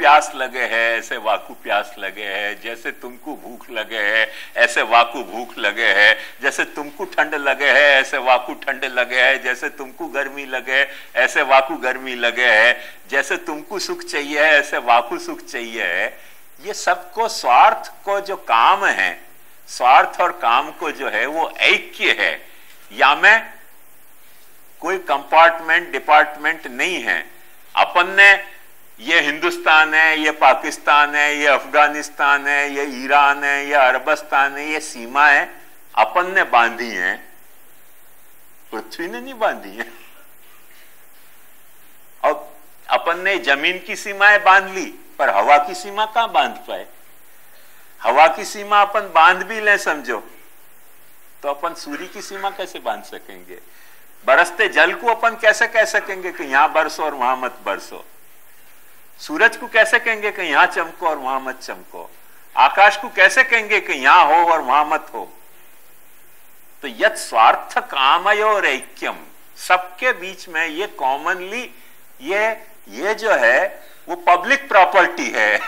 प्यास लगे है ऐसे वाकु प्यास लगे है, जैसे तुमको भूख लगे है ऐसे वाकु भूख लगे है, जैसे तुमको ठंड लगे है ऐसे वाकु ठंड लगे है, जैसे तुमको गर्मी लगे है ऐसे वाकु गर्मी लगे है, जैसे तुमको सुख चाहिए है ऐसे वाकु सुख चाहिए है। ये सबको स्वार्थ को जो काम है, स्वार्थ और काम को जो है वो ऐक्य है, या में कोई कंपार्टमेंट डिपार्टमेंट नहीं है। अपन ने ये हिंदुस्तान है, ये पाकिस्तान है, ये अफगानिस्तान है, ये ईरान है, ये अरबस्तान है, ये सीमाएं अपन ने बांधी हैं, पृथ्वी ने नहीं बांधी है। और अपन ने जमीन की सीमाएं बांध ली, पर हवा की सीमा कहां बांध पाए। हवा की सीमा अपन बांध भी लें समझो तो अपन सूर्य की सीमा कैसे बांध सकेंगे। बरसते जल को अपन कैसे कह सकेंगे कि यहां बरसो और वहां मत बरसो। सूरज को कैसे कहेंगे कि यहां चमको और वहां मत चमको। आकाश को कैसे कहेंगे कि यहां हो और वहां मत हो। तो यत् स्वार्थ कामयोर ऐक्यम, सबके बीच में ये कॉमनली ये जो है वो पब्लिक प्रॉपर्टी है,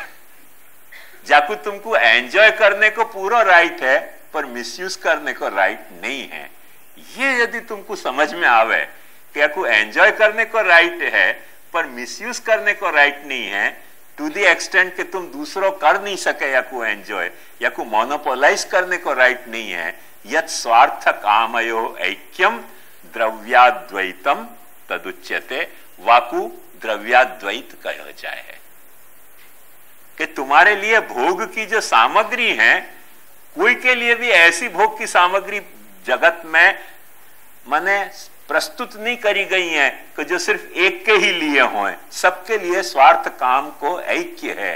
जाकू तुमको एंजॉय करने को पूरा राइट है पर मिसयूज करने को राइट नहीं है। ये यदि तुमको समझ में आवे कि याकू एंजॉय करने को राइट है पर मिसयूज करने को राइट नहीं है, टू द एक्सटेंट कि तुम दूसरों कर नहीं सके याकू एंजॉय, याकू मोनोपोलाइज करने को राइट नहीं है। यत् स्वार्थ कामयो ऐक्यम द्रव्याद्वैतम तदुच्यते, वाकु द्रव्याद्वैत कहा जाए है कि तुम्हारे लिए भोग की जो सामग्री है, कोई के लिए भी ऐसी भोग की सामग्री जगत में माने प्रस्तुत नहीं करी गई है कि जो सिर्फ एक के ही लिए हों। सबके लिए स्वार्थ काम को ऐक्य है।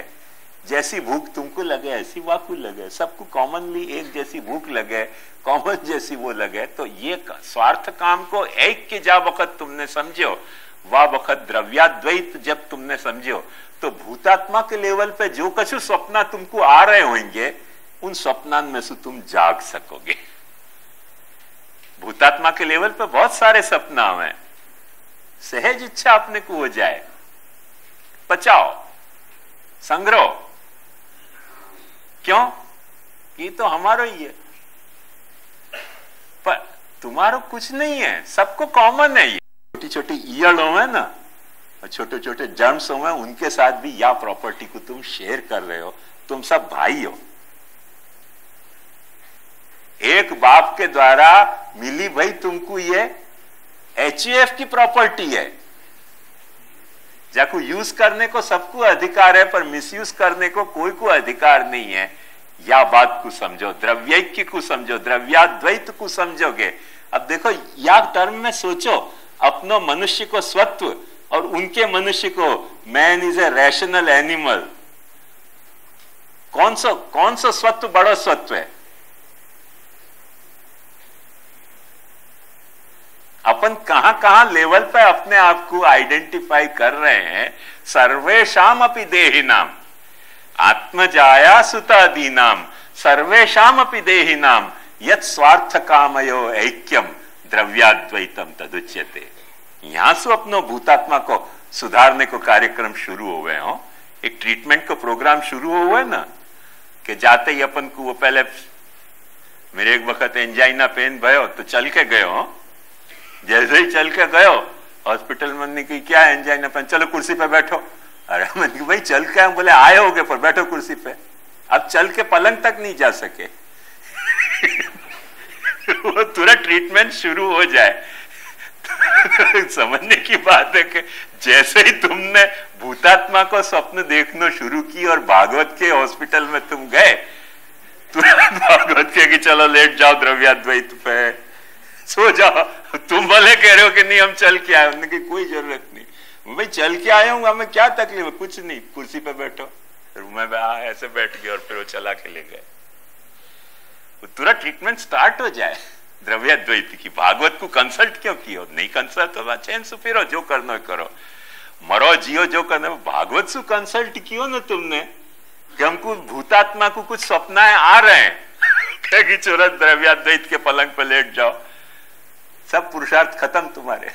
जैसी भूख तुमको लगे ऐसी वाकु लगे, सबको कॉमनली एक जैसी भूख लगे, कॉमन जैसी वो लगे। तो ये स्वार्थ काम को ऐक्य जा वक्त तुमने समझो, वह वक्त द्रव्याद्वैत जब तुमने समझो, तो भूतात्मा के लेवल पे जो कुछ स्वप्न तुमको आ रहे होंगे उन स्वप्नान में से तुम जाग सकोगे। भूतात्मा के लेवल पे बहुत सारे सपना हैं, सहज इच्छा अपने को हो जाए, पचाओ, संग्रह। क्यों? ये तो हमारा ही है, पर तुम्हारा कुछ नहीं है, सबको कॉमन है। ये छोटी छोटी ईयड़ हो है ना, और छोटे छोटे जर्म्स हो, उनके साथ भी या प्रॉपर्टी को तुम शेयर कर रहे हो। तुम सब भाई हो, एक बाप के द्वारा मिली भाई तुमको ये HUF की प्रॉपर्टी है, जाको यूज करने को सबको अधिकार है पर मिसयूज करने को कोई को अधिकार नहीं है। या बात को समझो, द्रव्यैक्य को समझो, द्रव्याद्वैत को समझोगे। अब देखो या टर्म में सोचो, अपनो मनुष्य को स्वत्व और उनके मनुष्य को man is a rational animal, कौन सा स्वत्व बड़ा स्वत्व है? अपन कहां कहां लेवल पे अपने आप को आइडेंटिफाई कर रहे हैं। सर्वेशाम अपि देहिनाम आत्मजाया सुतादीनाम सर्वेशाम अपि देहिनाम यत् स्वार्थ कामयो ऐक्यम द्रव्याद्वैतम तदुच्यते। यहां से अपनो भूतात्मा को सुधारने को कार्यक्रम शुरू हो गए हो, एक ट्रीटमेंट को प्रोग्राम शुरू हो गए ना, कि जाते ही अपन को वो पहले मेरे एक वक्त एंजाइना पेन भयो तो चल के गए हो, जैसे ही चल के गयो हॉस्पिटल में की क्या एंजाइना पेन, चलो कुर्सी पे बैठो। अरे मैंने भाई चल के हम बोले आए होगे पर बैठो कुर्सी पे। अब चल के पलंग तक नहीं जा सके वो तुरंत ट्रीटमेंट शुरू हो जाए समझने की बात है कि जैसे ही तुमने भूतात्मा को स्वप्न देखना शुरू की और भागवत के हॉस्पिटल में तुम गए, तुरंत भागवत के कि चलो लेट जाओ द्रव्याद्वैत पे, सो जाओ। तुम भले कह रहे हो कि नहीं हम चल के आए, उन्होंने कोई जरूरत नहीं, भाई चल के आया हूँ, हमें क्या तकलीफ है, कुछ नहीं, कुर्सी पे बैठो। फिर मैं ऐसे बैठ गया और फिर वो चला के ले गए। तुरंत ट्रीटमेंट स्टार्ट हो जाए द्रव्याद्वैत की। भागवत को कंसल्ट क्यों किया? नहीं कंसल्ट हो चैन से फिरो, जो करना है करो, मरो जियो जो करना। भागवत से कंसल्ट कियो ना तुमने कि हमको भूतात्मा को कुछ सपनाएं आ रहे हैं कि तुरंत द्रव्याद्वैत के पलंग पर लेट जाओ, सब पुरुषार्थ खत्म तुम्हारे।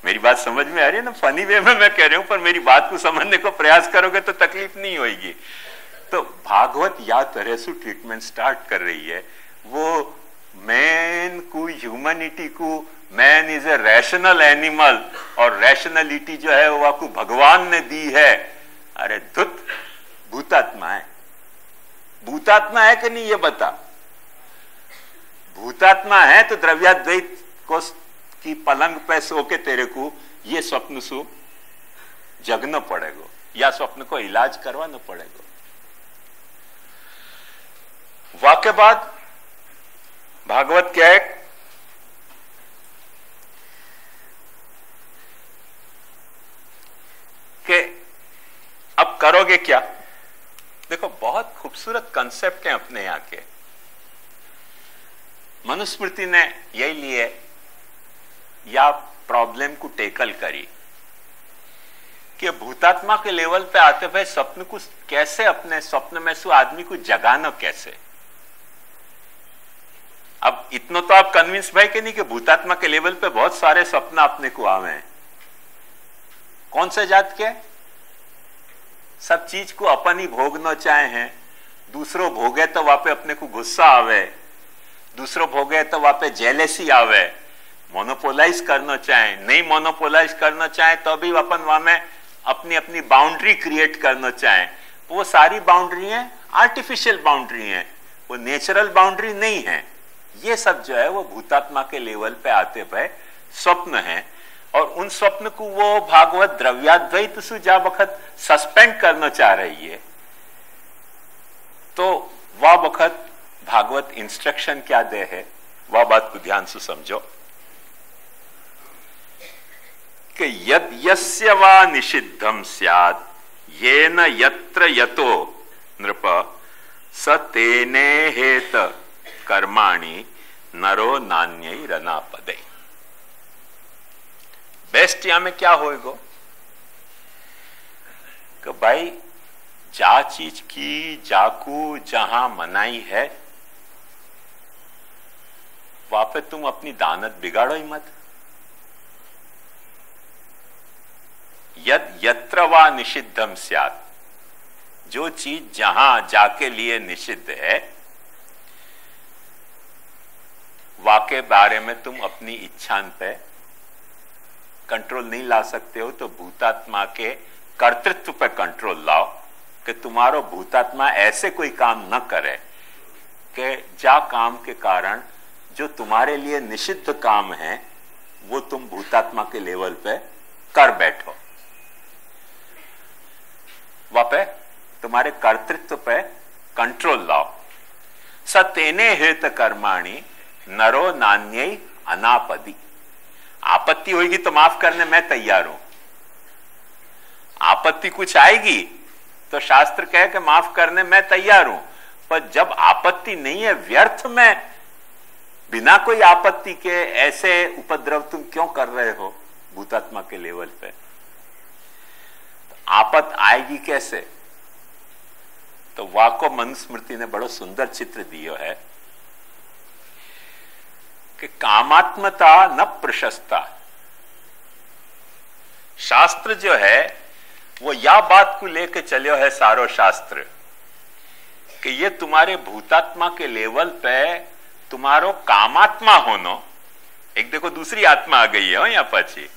मेरी बात समझ में आ रही है ना? फनी वे में मैं कह रही हूं, पर मेरी बात को समझने को प्रयास करोगे तो तकलीफ नहीं होगी। तो भागवत या तरह से ट्रीटमेंट स्टार्ट कर रही है, वो मैन को, ह्यूमैनिटी को, man is a rational animal और रैशनलिटी जो है वो आपको भगवान ने दी है। अरे धुत, भूतात्मा है। भूतात्मा है कि नहीं ये बता। भूतात्मा है तो द्रव्याद्वैत को की पलंग पे सो के तेरे को ये स्वप्न सु जगना पड़ेगा या स्वप्न को इलाज करवाना पड़ेगा। वाक्य बाद भागवत क्या है कि अब करोगे क्या? देखो बहुत खूबसूरत कंसेप्ट है अपने यहां के। मनुस्मृति ने यही लिए या प्रॉब्लम को टेकल करी कि भूतात्मा के लेवल पे आते हुए स्वप्न को कैसे, अपने स्वप्न में से आदमी को जगाना कैसे। अब इतना तो आप कन्विंस भाई के नहीं कि भूतात्मा के लेवल पे बहुत सारे स्वप्न अपने को आवे हैं। कौन से जात के? सब चीज को अपन ही भोगना चाहे हैं, दूसरों भोगे तो वहां पे अपने को गुस्सा आवे, दूसरों भोगे तो वहां पे जेलेसी आवे, मोनोपोलाइज करना चाहे, नहीं मोनोपोलाइज करना चाहे तो भी अपन वहां में अपनी अपनी बाउंड्री क्रिएट करना चाहे। वो सारी बाउंड्री हैं आर्टिफिशियल बाउंड्री हैं, वो नेचुरल बाउंड्री नहीं है। ये सब जो है वो भूतात्मा के लेवल पे आते हुए स्वप्न है, और उन स्वप्न को वो भागवत द्रव्याद्वैत से जा वक्त सस्पेंड करना चाह रही है। तो वह वक्त भागवत इंस्ट्रक्शन क्या दे है, वह बात को ध्यान से समझो कि यद यस्य वा निषिद्धम स्यात् येन यत्र यतो नृप स तेने हेत कर्माणि नरो नान्यै रनापदे। बेस्ट यहां में क्या होएगा कि भाई जा चीज की जाकू जहां मनाई है वहां पे तुम अपनी दानत बिगाड़ो ही मत। यद यत्र वा निषिद्धम स्यात्, जो चीज जहां जाके लिए निषिद्ध है वाके बारे में तुम अपनी इच्छा पे कंट्रोल नहीं ला सकते हो, तो भूतात्मा के कर्तृत्व पे कंट्रोल लाओ कि तुम्हारा भूतात्मा ऐसे कोई काम न करे कि जा काम के कारण जो तुम्हारे लिए निषिद्ध काम है वो तुम भूतात्मा के लेवल पे कर बैठो। वहां पे तुम्हारे कर्तृत्व पे कंट्रोल लाओ। स तेने हेत कर्माणि नरो नान्यै अनापदि। आपत्ति होगी तो माफ करने मैं तैयार हूं। आपत्ति कुछ आएगी तो शास्त्र कहे कि माफ करने मैं तैयार हूं, पर जब आपत्ति नहीं है, व्यर्थ में बिना कोई आपत्ति के ऐसे उपद्रव तुम क्यों कर रहे हो भूतात्मा के लेवल पे? तो आपत आएगी कैसे? तो वाको मनुस्मृति ने बड़ा सुंदर चित्र दिया है कि कामात्मता न प्रशस्ता। शास्त्र जो है वो या बात को लेके चलो है सारो शास्त्र कि ये तुम्हारे भूतात्मा के लेवल पे तुम्हारो कामात्मा होनो। एक देखो दूसरी आत्मा आ गई है यहां पाछी।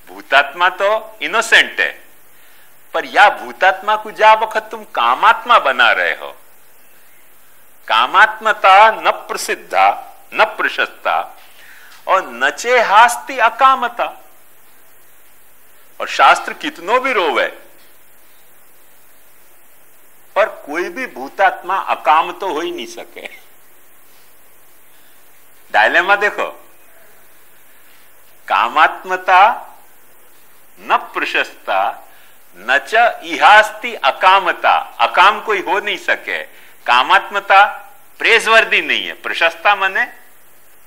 भूतात्मा तो इनोसेंट है, पर या भूतात्मा को जा वक्त तुम कामात्मा बना रहे हो। कामात्मता न प्रसिद्धा न प्रशस्ता और नचे हास्ति अकामता। और शास्त्र कितनों भी रोवे पर कोई भी भूतात्मा अकाम तो हो ही नहीं सके। डायलेमा देखो, कामात्मता न प्रशस्ता न च इहास्ति अकामता। अकाम कोई हो नहीं सके। कामात्मता प्रेजवर्दी नहीं है, प्रशस्ता मने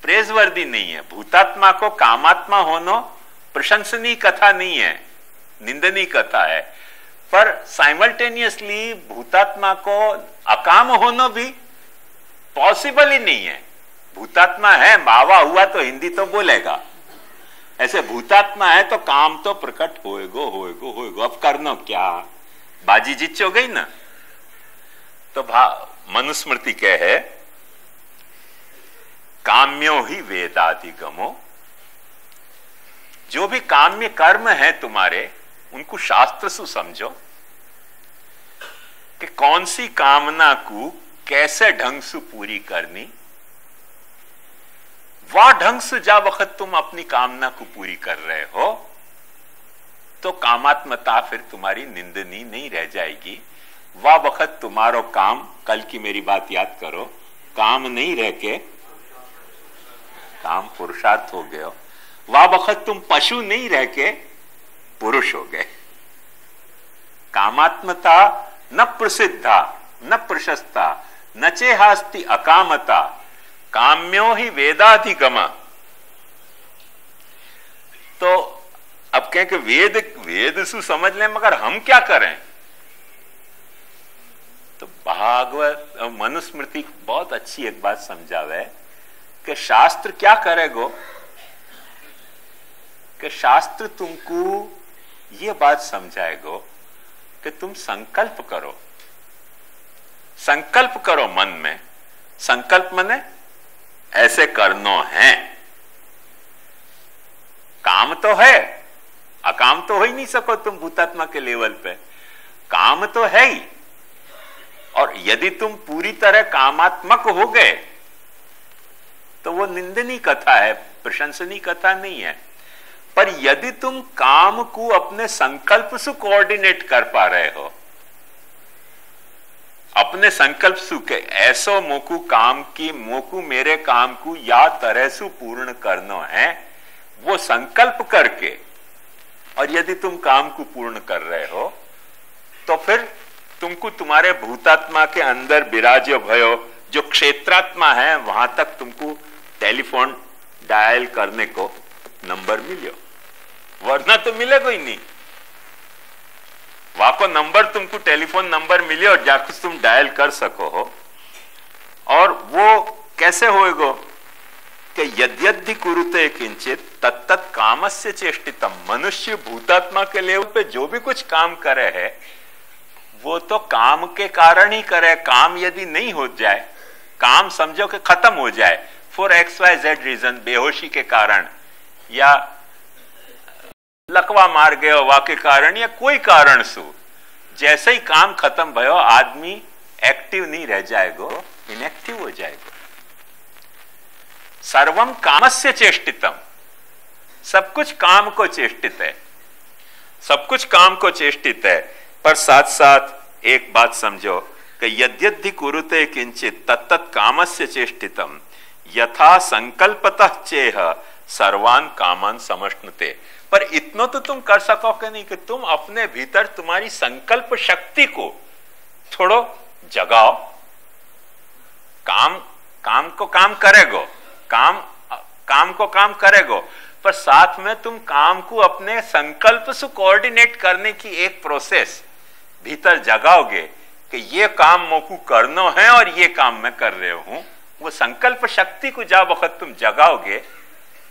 प्रेजवर्दी नहीं है। भूतात्मा को कामात्मा होना प्रशंसनीय कथा नहीं है, निंदनीय कथा है, पर साइमल्टेनियसली भूतात्मा को अकाम होना भी पॉसिबल ही नहीं है। भूतात्मा है, मावा हुआ तो हिंदी तो बोलेगा, ऐसे भूतात्मा है तो काम तो प्रकट होएगो होएगो होएगो। अब करना क्या, बाजी जीत हो गई ना। तो मनुस्मृति कह है काम्यो ही वेदाधिगमो, जो भी काम्य कर्म है तुम्हारे उनको शास्त्र से समझो कि कौन सी कामना को कैसे ढंग से पूरी करनी। वह ढंग से जा वक्त तुम अपनी कामना को पूरी कर रहे हो तो कामात्मता फिर तुम्हारी निंदनीय नहीं रह जाएगी। वह वक्त तुम्हारो काम, कल की मेरी बात याद करो, काम नहीं रह के काम पुरुषार्थ हो गए। वह वक्त तुम पशु नहीं रह के पुरुष हो गए। कामात्मता न प्रसिद्धा न प्रशस्ता न चेहास्ति अकामता, काम्यो ही वेदाधिगमा। तो अब कहें कि वेद सु समझ लें, मगर हम क्या करें? तो भागवत मनुस्मृति बहुत अच्छी एक बात समझावे कि शास्त्र क्या करेगो, कि शास्त्र तुमको ये बात समझाएगो कि तुम संकल्प करो। संकल्प करो मन में, संकल्प मने ऐसे करनो है। काम तो है, अकाम तो हो ही नहीं सको तुम भूतात्मा के लेवल पे, काम तो है ही। और यदि तुम पूरी तरह कामात्मक हो गए तो वो निंदनीय कथा है, प्रशंसनीय कथा नहीं है। पर यदि तुम काम को अपने संकल्प से कोऑर्डिनेट कर पा रहे हो, अपने संकल्प से के ऐसो मोकू काम की मोकू मेरे काम को या तरह से पूर्ण करना है, वो संकल्प करके, और यदि तुम काम को पूर्ण कर रहे हो तो फिर तुमको तुम्हारे भूतात्मा के अंदर विराज्य भयो जो क्षेत्रात्मा है वहां तक तुमको टेलीफोन डायल करने को नंबर मिलियो, वरना तो मिलेगा ही नहीं। वहां को नंबर तुमको टेलीफोन नंबर मिले और जाकर तुम डायल कर सको हो। और वो कैसे होएगो कि यद्यद्धि कुरुते किंचित तत्तत् कामस्य चेष्टितम। मनुष्य भूतात्मा के लेवल पे जो भी कुछ काम करे है वो तो काम के कारण ही करे। काम यदि नहीं हो जाए, काम समझो कि खत्म हो जाए फॉर XYZ रीजन, बेहोशी के कारण या लकवा मार गए वा के कारण या कोई कारण सु, जैसे ही काम खत्म भयो आदमी एक्टिव नहीं रह जाएगो, इनएक्टिव हो जाएगो। सर्वम कामस्य चेष्टितम, सब कुछ काम को चेष्टित है, सब कुछ काम को चेष्टित है। पर साथ साथ एक बात समझो कि यद्यद्धि कुरुते किंचित तत्तत् कामस्य चेष्टितम यथा संकल्पतः चेह सर्वान कामान समश्नुते। पर इतना तो तुम कर सको कि नहीं कि तुम अपने भीतर तुम्हारी संकल्प शक्ति को थोड़ो जगाओ। काम को काम करेगो, काम को काम करेगो, पर साथ में तुम काम को अपने संकल्प से कोऑर्डिनेट करने की एक प्रोसेस भीतर जगाओगे कि ये काम मोकू करना है और ये काम मैं कर रहे हूं। वो संकल्प शक्ति को जब वक्त तुम जगाओगे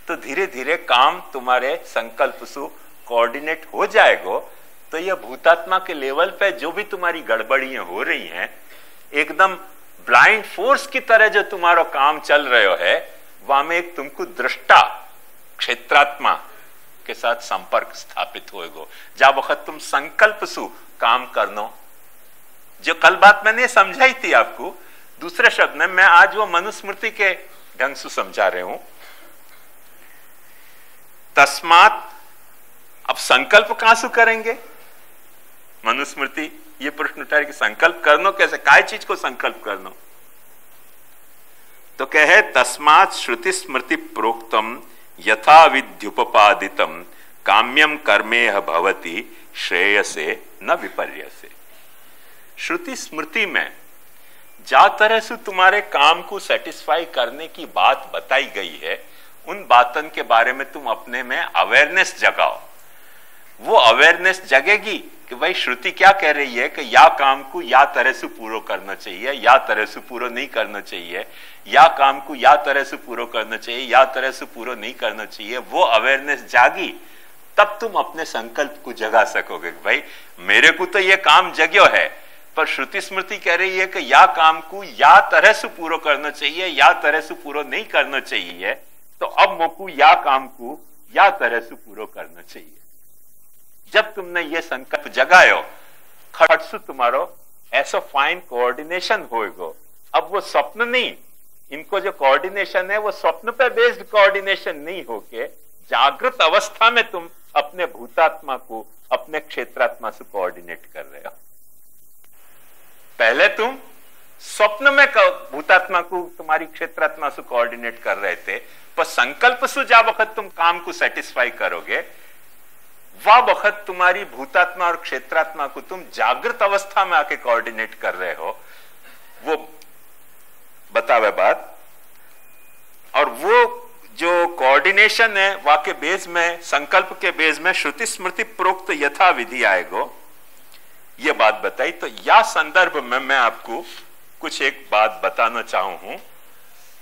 तो धीरे धीरे काम तुम्हारे संकल्प से कोऑर्डिनेट हो जाएगो। तो ये भूतात्मा के लेवल पे जो भी तुम्हारी गड़बड़ियां हो रही हैं, एकदम ब्लाइंड फोर्स की तरह जो तुम्हारा काम चल रहे है, वहां में एक तुमको दृष्टा क्षेत्रात्मा के साथ संपर्क स्थापित होएगो। जब वक्त तुम संकल्प से काम करनो, जो कल बात मैंने समझाई थी आपको, दूसरे शब्द में मैं आज वो मनुस्मृति के ढंग से समझा रहे हूं। तस्मात, अब संकल्प कहां से करेंगे? मनुस्मृति ये प्रश्न उठा कि संकल्प करनो कैसे, काय चीज को संकल्प करनो? तो कहे तस्मात श्रुति स्मृति प्रोक्तम यथा विद्युपपादितम काम्यम कर्मेह भवति श्रेयसे न विपर्यसे। श्रुति स्मृति में जा तरह से तुम्हारे काम को सेटिस्फाई करने की बात बताई गई है, उन बातों के बारे में तुम अपने में अवेयरनेस जगाओ। वो अवेयरनेस जगेगी कि भाई श्रुति क्या कह रही है कि या काम को या तरह से पूरा करना चाहिए, या तरह से पूरा नहीं करना चाहिए, या काम को या तरह से पूरा करना चाहिए, या तरह से पूरा नहीं करना चाहिए। वो अवेयरनेस जागी तब तुम अपने संकल्प को जगा सकोगे। भाई मेरे को तो ये काम जग्यो है, पर श्रुति स्मृति कह रही है कि या काम को या तरह से पूरा करना चाहिए, या तरह से पूरा नहीं करना चाहिए, तो अब मोकू या काम को या तरह से पूरा करना चाहिए। जब तुमने ये संकल्प जगायो, खट से तुम्हारो ऐसा फाइन कोऑर्डिनेशन होएगा। अब वो स्वप्न नहीं, इनको जो कोऑर्डिनेशन है वो स्वप्न पे बेस्ड कोऑर्डिनेशन नहीं होके जागृत अवस्था में तुम अपने भूतात्मा को अपने क्षेत्रात्मा से कोऑर्डिनेट कर रहे हो। पहले तुम स्वप्न में भूतात्मा को तुम्हारी क्षेत्रात्मा से कोऑर्डिनेट कर रहे थे, पर संकल्प से जा वक्त तुम काम को सेटिस्फाई करोगे, वह वक्त तुम्हारी भूतात्मा और क्षेत्रात्मा को तुम जागृत अवस्था में आके कोऑर्डिनेट कर रहे हो। वो बतावे बात। और वो जो कोऑर्डिनेशन है वह के बेस में, संकल्प के बेस में श्रुति स्मृति प्रोक्त यथा विधि आएगो, ये बात बताई। तो या संदर्भ में मैं आपको कुछ एक बात बताना चाहूं हूं,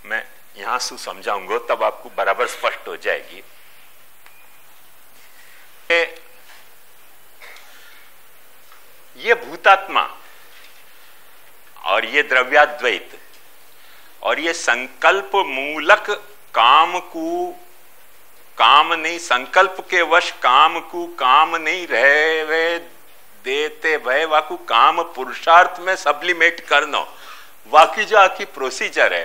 मैं यहां से समझाऊंगा तब आपको बराबर स्पष्ट हो जाएगी। ये भूतात्मा और ये द्रव्याद्वैत और ये संकल्प मूलक काम को, काम नहीं, संकल्प के वश काम को काम नहीं रहे वे देते भय, वाकू काम पुरुषार्थ में सब्लिमेट करना, वाकी जो आकी प्रोसीजर है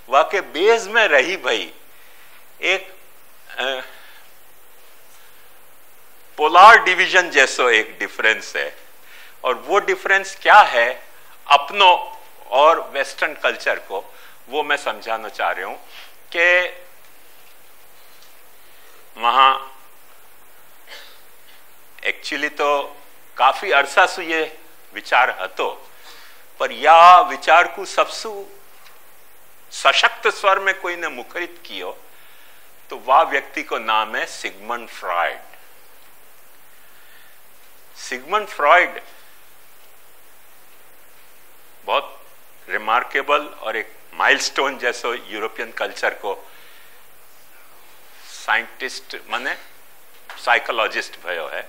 वाके बेस में रही भाई एक पोलार डिवीजन जैसो एक डिफरेंस है। और वो डिफरेंस क्या है अपनों और वेस्टर्न कल्चर को, वो मैं समझाना चाह रहा हूं कि वहां एक्चुअली तो काफी अरसा से ये विचार हतो, पर या विचार को सबसे सशक्त स्वर में कोई ने मुखरित कियो तो वह व्यक्ति को नाम है सिगमंड फ्रॉइड। सिगमंड फ्रॉइड बहुत रिमार्केबल और एक माइलस्टोन जैसो यूरोपियन कल्चर को साइंटिस्ट माने साइकोलॉजिस्ट भयो है।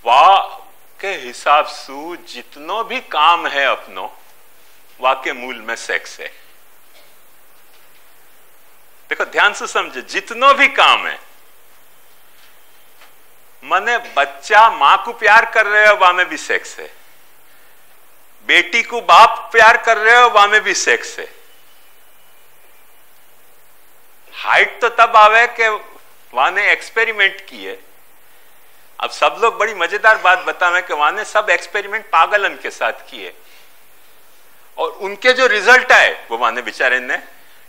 वाह के हिसाब से जितनो भी काम है अपनो वाके मूल में सेक्स है। देखो ध्यान से समझो, जितनो भी काम है, माने बच्चा मां को प्यार कर रहे हो वहां में भी सेक्स है, बेटी को बाप प्यार कर रहे हो वहां में भी सेक्स है। हाइट तो तब आवे कि वहां ने एक्सपेरिमेंट किए। अब सब लोग बड़ी मजेदार बात बतावे कि वहां ने सब एक्सपेरिमेंट पागलन के साथ किए और उनके जो रिजल्ट आए वो वहां ने बेचारे ने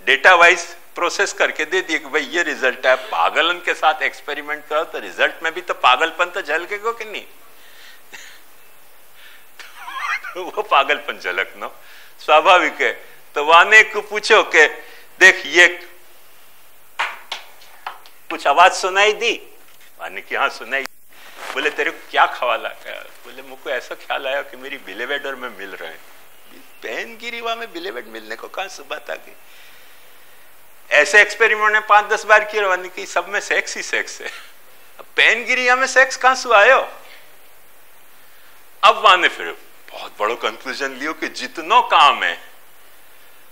डेटा वाइज प्रोसेस करके दे दिए कि भाई ये रिजल्ट है। पागलन के साथ एक्सपेरिमेंट करो तो रिजल्ट में भी तो पागलपन तो झलकेगा कि नहीं? तो वो पागलपन झलकना स्वाभाविक है। तो वाने को पूछो कि देख ये कुछ आवाज सुनाई दी? वाने की हाँ सुनाई। बोले तेरे को क्या ख्याल आया? बोले मुझको ऐसा ख्याल आया कि मेरी बिलेवेड और मैं मिल रहे हैं। बहन गिरी वहां में बिलेवेड मिलने को कहां से बात आ गई? ऐसे एक्सपेरिमेंट ने 5-10 बार किए, वाने की सब में सेक्स ही सेक्स है। अब बहन गिरी में सेक्स कहां से आयो? अब वाने फिर बहुत बड़ो कंक्लूजन लियो कि जितनो काम है,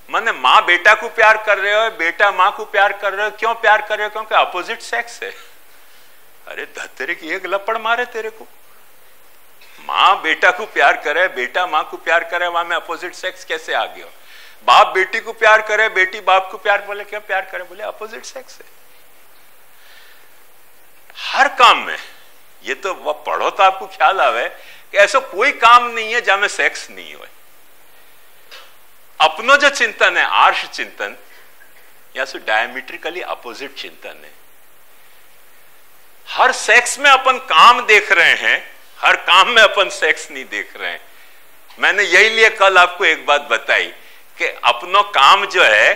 माने माँ बेटा को प्यार कर रहे हो, बेटा माँ को प्यार कर रहे हो। क्यों प्यार कर रहे हो? क्योंकि अपोजिट सेक्स है। अरे तेरे की एक लपड़ मारे तेरे को। माँ बेटा को प्यार करे, बेटा माँ को प्यार करे, वहां में अपोजिट सेक्स कैसे आ गया? बाप बेटी को प्यार करे, बेटी बाप को प्यार, बोले क्या प्यार करे? बोले अपोजिट सेक्स है हर काम में। ये तो वह पढ़ो तो आपको ख्याल आवे कि ऐसा कोई काम नहीं है जहां में सेक्स नहीं हो। अपनो जो चिंतन है आर्ष चिंतन या सो डायमेट्रिकली अपोजिट चिंतन है। हर सेक्स में अपन काम देख रहे हैं, हर काम में अपन सेक्स नहीं देख रहे हैं। मैंने यही लिए कल आपको एक बात बताई कि अपनो काम जो है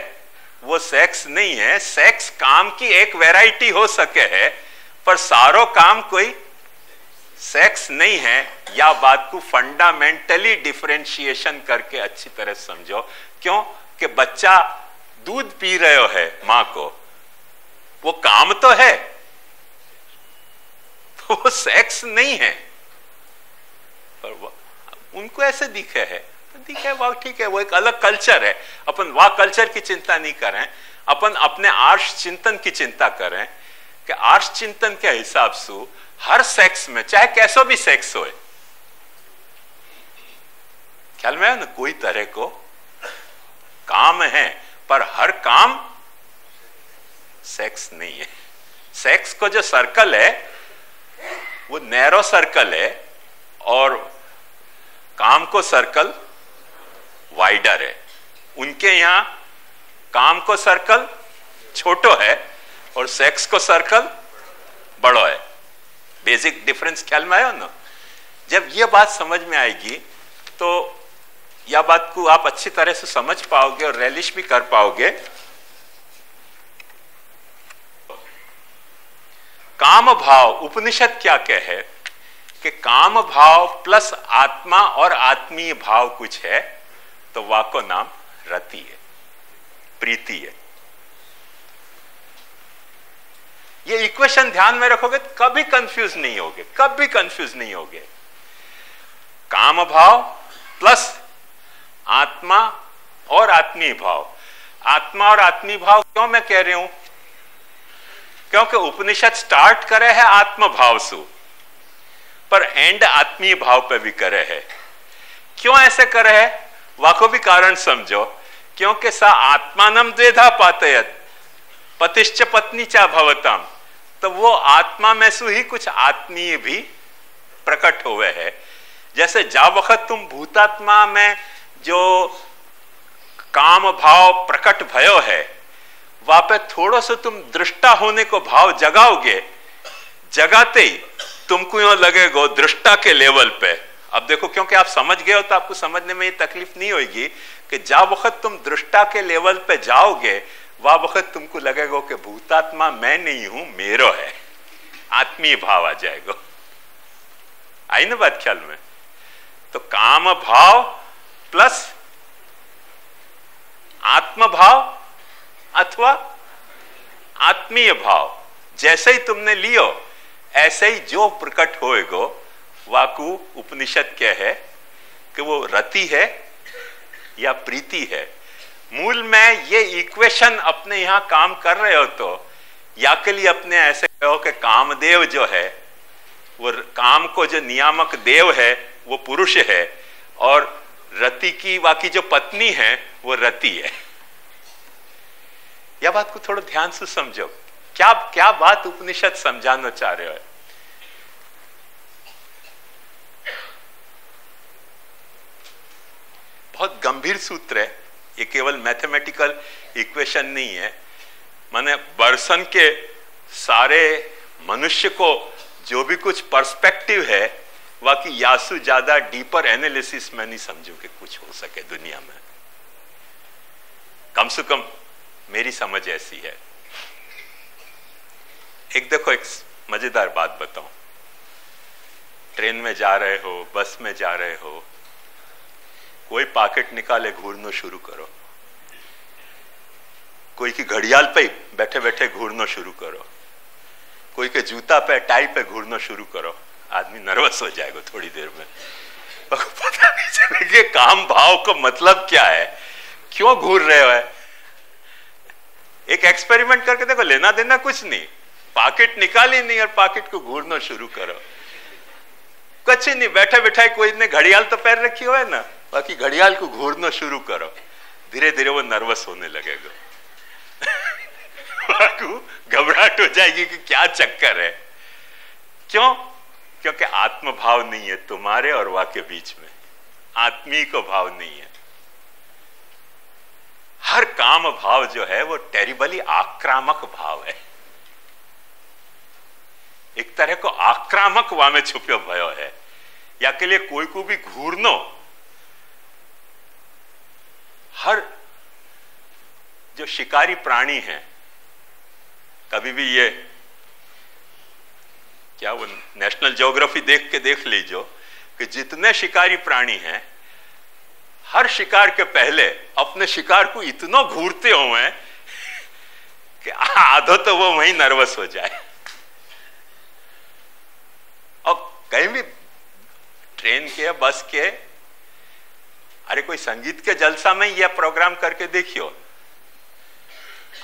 वो सेक्स नहीं है। सेक्स काम की एक वैरायटी हो सके है, पर सारो काम कोई सेक्स नहीं है। या बात को फंडामेंटली डिफरेंशिएशन करके अच्छी तरह समझो। क्यों कि बच्चा दूध पी रहे है मां को, वो काम तो है, तो वो सेक्स नहीं है। पर वो उनको ऐसे दिखे है तो दिखे है, वाह ठीक है, वो एक अलग कल्चर है। अपन वाह कल्चर की चिंता नहीं करें, अपन अपने आर्ष चिंतन की चिंता करें कि आर्ष चिंतन के हिसाब से हर सेक्स में, चाहे कैसो भी सेक्स हो, ख्याल में है ना, कोई तरह को काम है, पर हर काम सेक्स नहीं है। सेक्स को जो सर्कल है वो नैरो सर्कल है और काम को सर्कल वाइडर है। उनके यहां काम को सर्कल छोटो है और सेक्स को सर्कल बड़ो है। बेसिक डिफरेंस ख्याल में आया ना? जब यह बात समझ में आएगी तो यह बात को आप अच्छी तरह से समझ पाओगे और रियलाइज भी कर पाओगे। काम भाव, उपनिषद क्या कहे कि काम भाव प्लस आत्मा और आत्मीय भाव कुछ है, तो वा को नाम रति है, प्रीति है। ये इक्वेशन ध्यान में रखोगे तो कभी कंफ्यूज नहीं होगे, कभी कंफ्यूज नहीं होगे। काम भाव प्लस आत्मा और आत्मीय भाव। आत्मा और आत्मीय भाव क्यों मैं कह रही हूं? क्योंकि उपनिषद स्टार्ट करे है आत्म भाव से, पर एंड आत्मीय भाव पे भी करे है। क्यों ऐसे करे है? वाको भी कारण समझो। क्योंकि सा आत्मानम द्वेधा पातयत पतिश्च पत्नी चा भवतम, तो वो आत्मा में से ही कुछ आत्मीय भी प्रकट हुए है। जैसे जा वक्त तुम भूतात्मा में जो काम भाव प्रकट भयो है, वहां पे थोड़ा सा तुम दृष्टा होने को भाव जगाओगे, जगाते ही तुमको यूं लगेगा दृष्टा के लेवल पे। अब देखो, क्योंकि आप समझ गए हो तो आपको समझने में ये तकलीफ नहीं होगी कि जा वक्त तुम दृष्टा के लेवल पे जाओगे, वह वक्त तुमको लगेगा कि भूतात्मा मैं नहीं हूं, मेरो है। आत्मीय भाव आ जाएगा। आई ना बात ख्याल में? तो काम भाव प्लस आत्म भाव अथवा आत्मीय भाव जैसे ही तुमने लियो, ऐसे ही जो प्रकट होएगो, वाकु उपनिषद क्या है कि वो रति है या प्रीति है। मूल में ये इक्वेशन अपने यहां काम कर रहे हो तो या के लिए अपने ऐसे कहो कि कामदेव जो है, वो काम को जो नियामक देव है वो पुरुष है, और रति की बाकी जो पत्नी है वो रति है। यह बात को थोड़ा ध्यान से समझो, क्या क्या बात उपनिषद समझाना चाह रहे हो। बहुत गंभीर सूत्र है ये, केवल मैथमेटिकल इक्वेशन नहीं है। माने बर्सन के सारे मनुष्य को जो भी कुछ पर्सपेक्टिव है, बाकी यासु ज्यादा डीपर एनालिसिस में नहीं समझू कि कुछ हो सके दुनिया में। कम से कम मेरी समझ ऐसी है। एक देखो, एक मजेदार बात बताऊं। ट्रेन में जा रहे हो, बस में जा रहे हो, कोई पॉकेट निकाले घूरना शुरू करो, कोई की घड़ियाल पे बैठे बैठे घूरना शुरू करो, कोई के जूता पे टाई पे घूरना शुरू करो, आदमी नर्वस हो जाएगा थोड़ी देर में। पता नहीं चलेगा काम भाव का मतलब क्या है, क्यों घूर रहे हो। एक एक्सपेरिमेंट करके देखो, लेना देना कुछ नहीं, पॉकेट निकाली नहीं और पॉकेट को घूरना शुरू करो, कुछ नहीं। बैठे बैठे कोई ने घड़ियाल तो पैर रखी हो है ना, बाकी घड़ियाल को घूरना शुरू करो, धीरे धीरे वो नर्वस होने लगेगा। घबराहट हो जाएगी कि क्या चक्कर है। क्यों? क्योंकि आत्म भाव नहीं है तुम्हारे और वह के बीच में, आत्मीय को भाव नहीं है। हर काम भाव जो है वो टेरिबली आक्रामक भाव है, एक तरह को आक्रामक वहां में छुपे भयो है। या के लिए कोई को भी घूरनो, हर जो शिकारी प्राणी है, कभी भी ये क्या वो नेशनल ज्योग्राफी देख के देख लीजिए कि जितने शिकारी प्राणी हैं, हर शिकार के पहले अपने शिकार को इतना घूरते हुए हैं कि आधो तो वो वहीं नर्वस हो जाए। अब कहीं भी ट्रेन के, बस के, अरे कोई संगीत के जलसा में यह प्रोग्राम करके देखियो,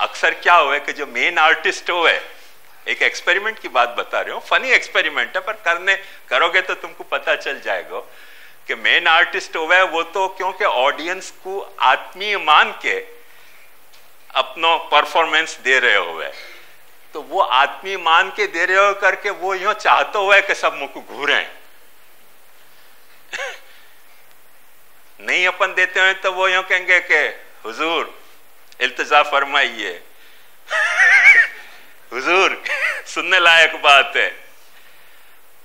अक्सर क्या हुआ कि जो मेन आर्टिस्ट हुए, एक एक्सपेरिमेंट की बात बता रहे हो, फनी एक्सपेरिमेंट है पर करोगे तो तुमको पता चल जाएगा कि मेन आर्टिस्ट हुए वो तो क्योंकि ऑडियंस को आत्मीय मान के अपना परफॉर्मेंस दे रहे हुए, तो वो आत्मीय मान के दे रहे हो करके वो यूं चाहते हुए कि सब मुझको घूरे। नहीं अपन देते हैं तो वो यूं कहेंगे कि हुजूर इल्तिजा फरमाइए, हुजूर सुनने लायक बात है।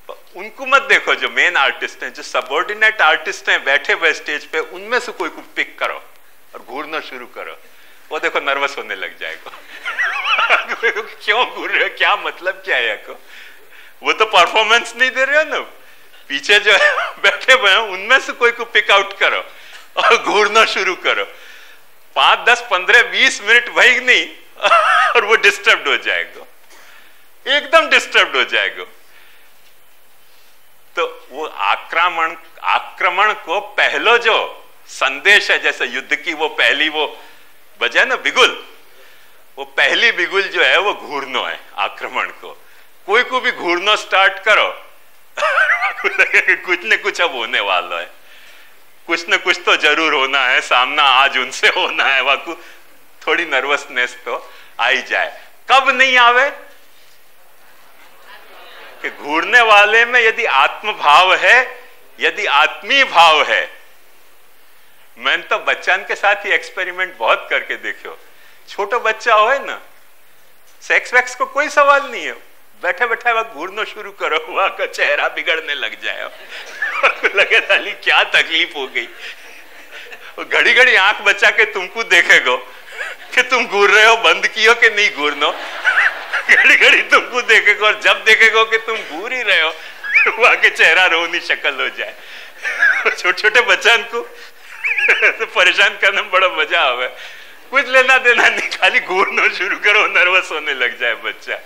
तो उनको मत देखो जो मेन आर्टिस्ट हैं, जो सबऑर्डिनेट आर्टिस्ट हैं बैठे हुए स्टेज पे, उनमें से कोई को पिक करो और घूरना शुरू करो, वो देखो नर्वस होने लग जाएगा। क्यों घूर रहे हो, क्या मतलब क्या है को? वो तो परफॉर्मेंस नहीं दे रहे हो ना, पीछे जो बैठे हुए हैं उनमें से कोई को पिक आउट करो और घूरना शुरू करो। 5, 10, 15, 20 मिनट वही नहीं और वो डिस्टर्ब हो जाएगा, एकदम डिस्टर्ब हो जाएगा। तो वो आक्रमण को पहलो जो संदेश है, जैसे युद्ध की वो पहली वो बजाय ना बिगुल, वो पहली बिगुल जो है वो घूरना है आक्रमण को। कोई को भी घूरना स्टार्ट करो कुछ न कुछ अब होने वाला है, कुछ न कुछ तो जरूर होना है, सामना आज उनसे होना है, वाकू थोड़ी नर्वसनेस तो आ ही जाए। कब नहीं आवे कि घूरने वाले में यदि आत्मभाव है, यदि आत्मीय भाव है। मैंने तो बच्चन के साथ ही एक्सपेरिमेंट बहुत करके देखो, छोटा बच्चा हो है ना, सेक्स वैक्स को कोई सवाल नहीं है, बैठे बैठे वक्त घूरना शुरू करो, वहां का चेहरा बिगड़ने लग जाए, लगे थाली क्या तकलीफ हो गई। घड़ी घड़ी आंख बचा के तुमको देखेगो कि तुम घूर रहे हो, बंद कियो कि नहीं घूरनो, घड़ी घड़ी तुमको देखेगो, और जब देखेगो कि तुम घूर ही रहे हो, वहां के चेहरा रोनी शक्ल हो जाए। छोटे छोटे बच्चन को तो परेशान करने में बड़ा मजा आवे, कुछ लेना देना नहीं, खाली घूरना शुरू करो, नर्वस होने लग जाए बच्चा।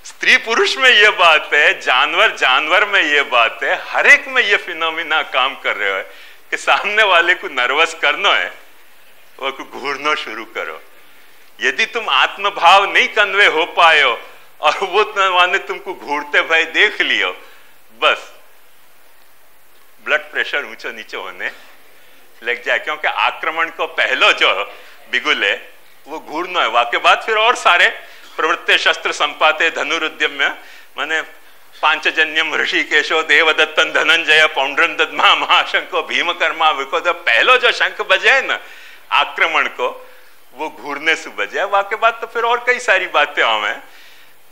स्त्री पुरुष में यह बात है, जानवर जानवर में यह बात है, हर एक में यह फिनोमिना काम कर रहे हो कि सामने वाले को नर्वस करना है, वो को घूरना शुरू करो। यदि तुम आत्मभाव नहीं कन्वे हो पाए हो और वो ने तुमको घूरते भाई देख लियो, बस ब्लड प्रेशर ऊंचा नीचे होने लग जाए। क्योंकि आक्रमण को पहलो जो बिगुल है वो घूरना है, वाके बाद फिर और सारे प्रवृत्ति शस्त्र संपाते धनुरुद्यम्य, माने पांचजन्यम ऋषिकेशो देवदत्तन धनंजय पौंड्रन दद्मा महाशंको भीमकर्मा विकोद, पहलो जो शंख बजे ना आक्रमण को, वो घूरने से बजे, वाके बाद तो फिर और कई सारी बातें आवे।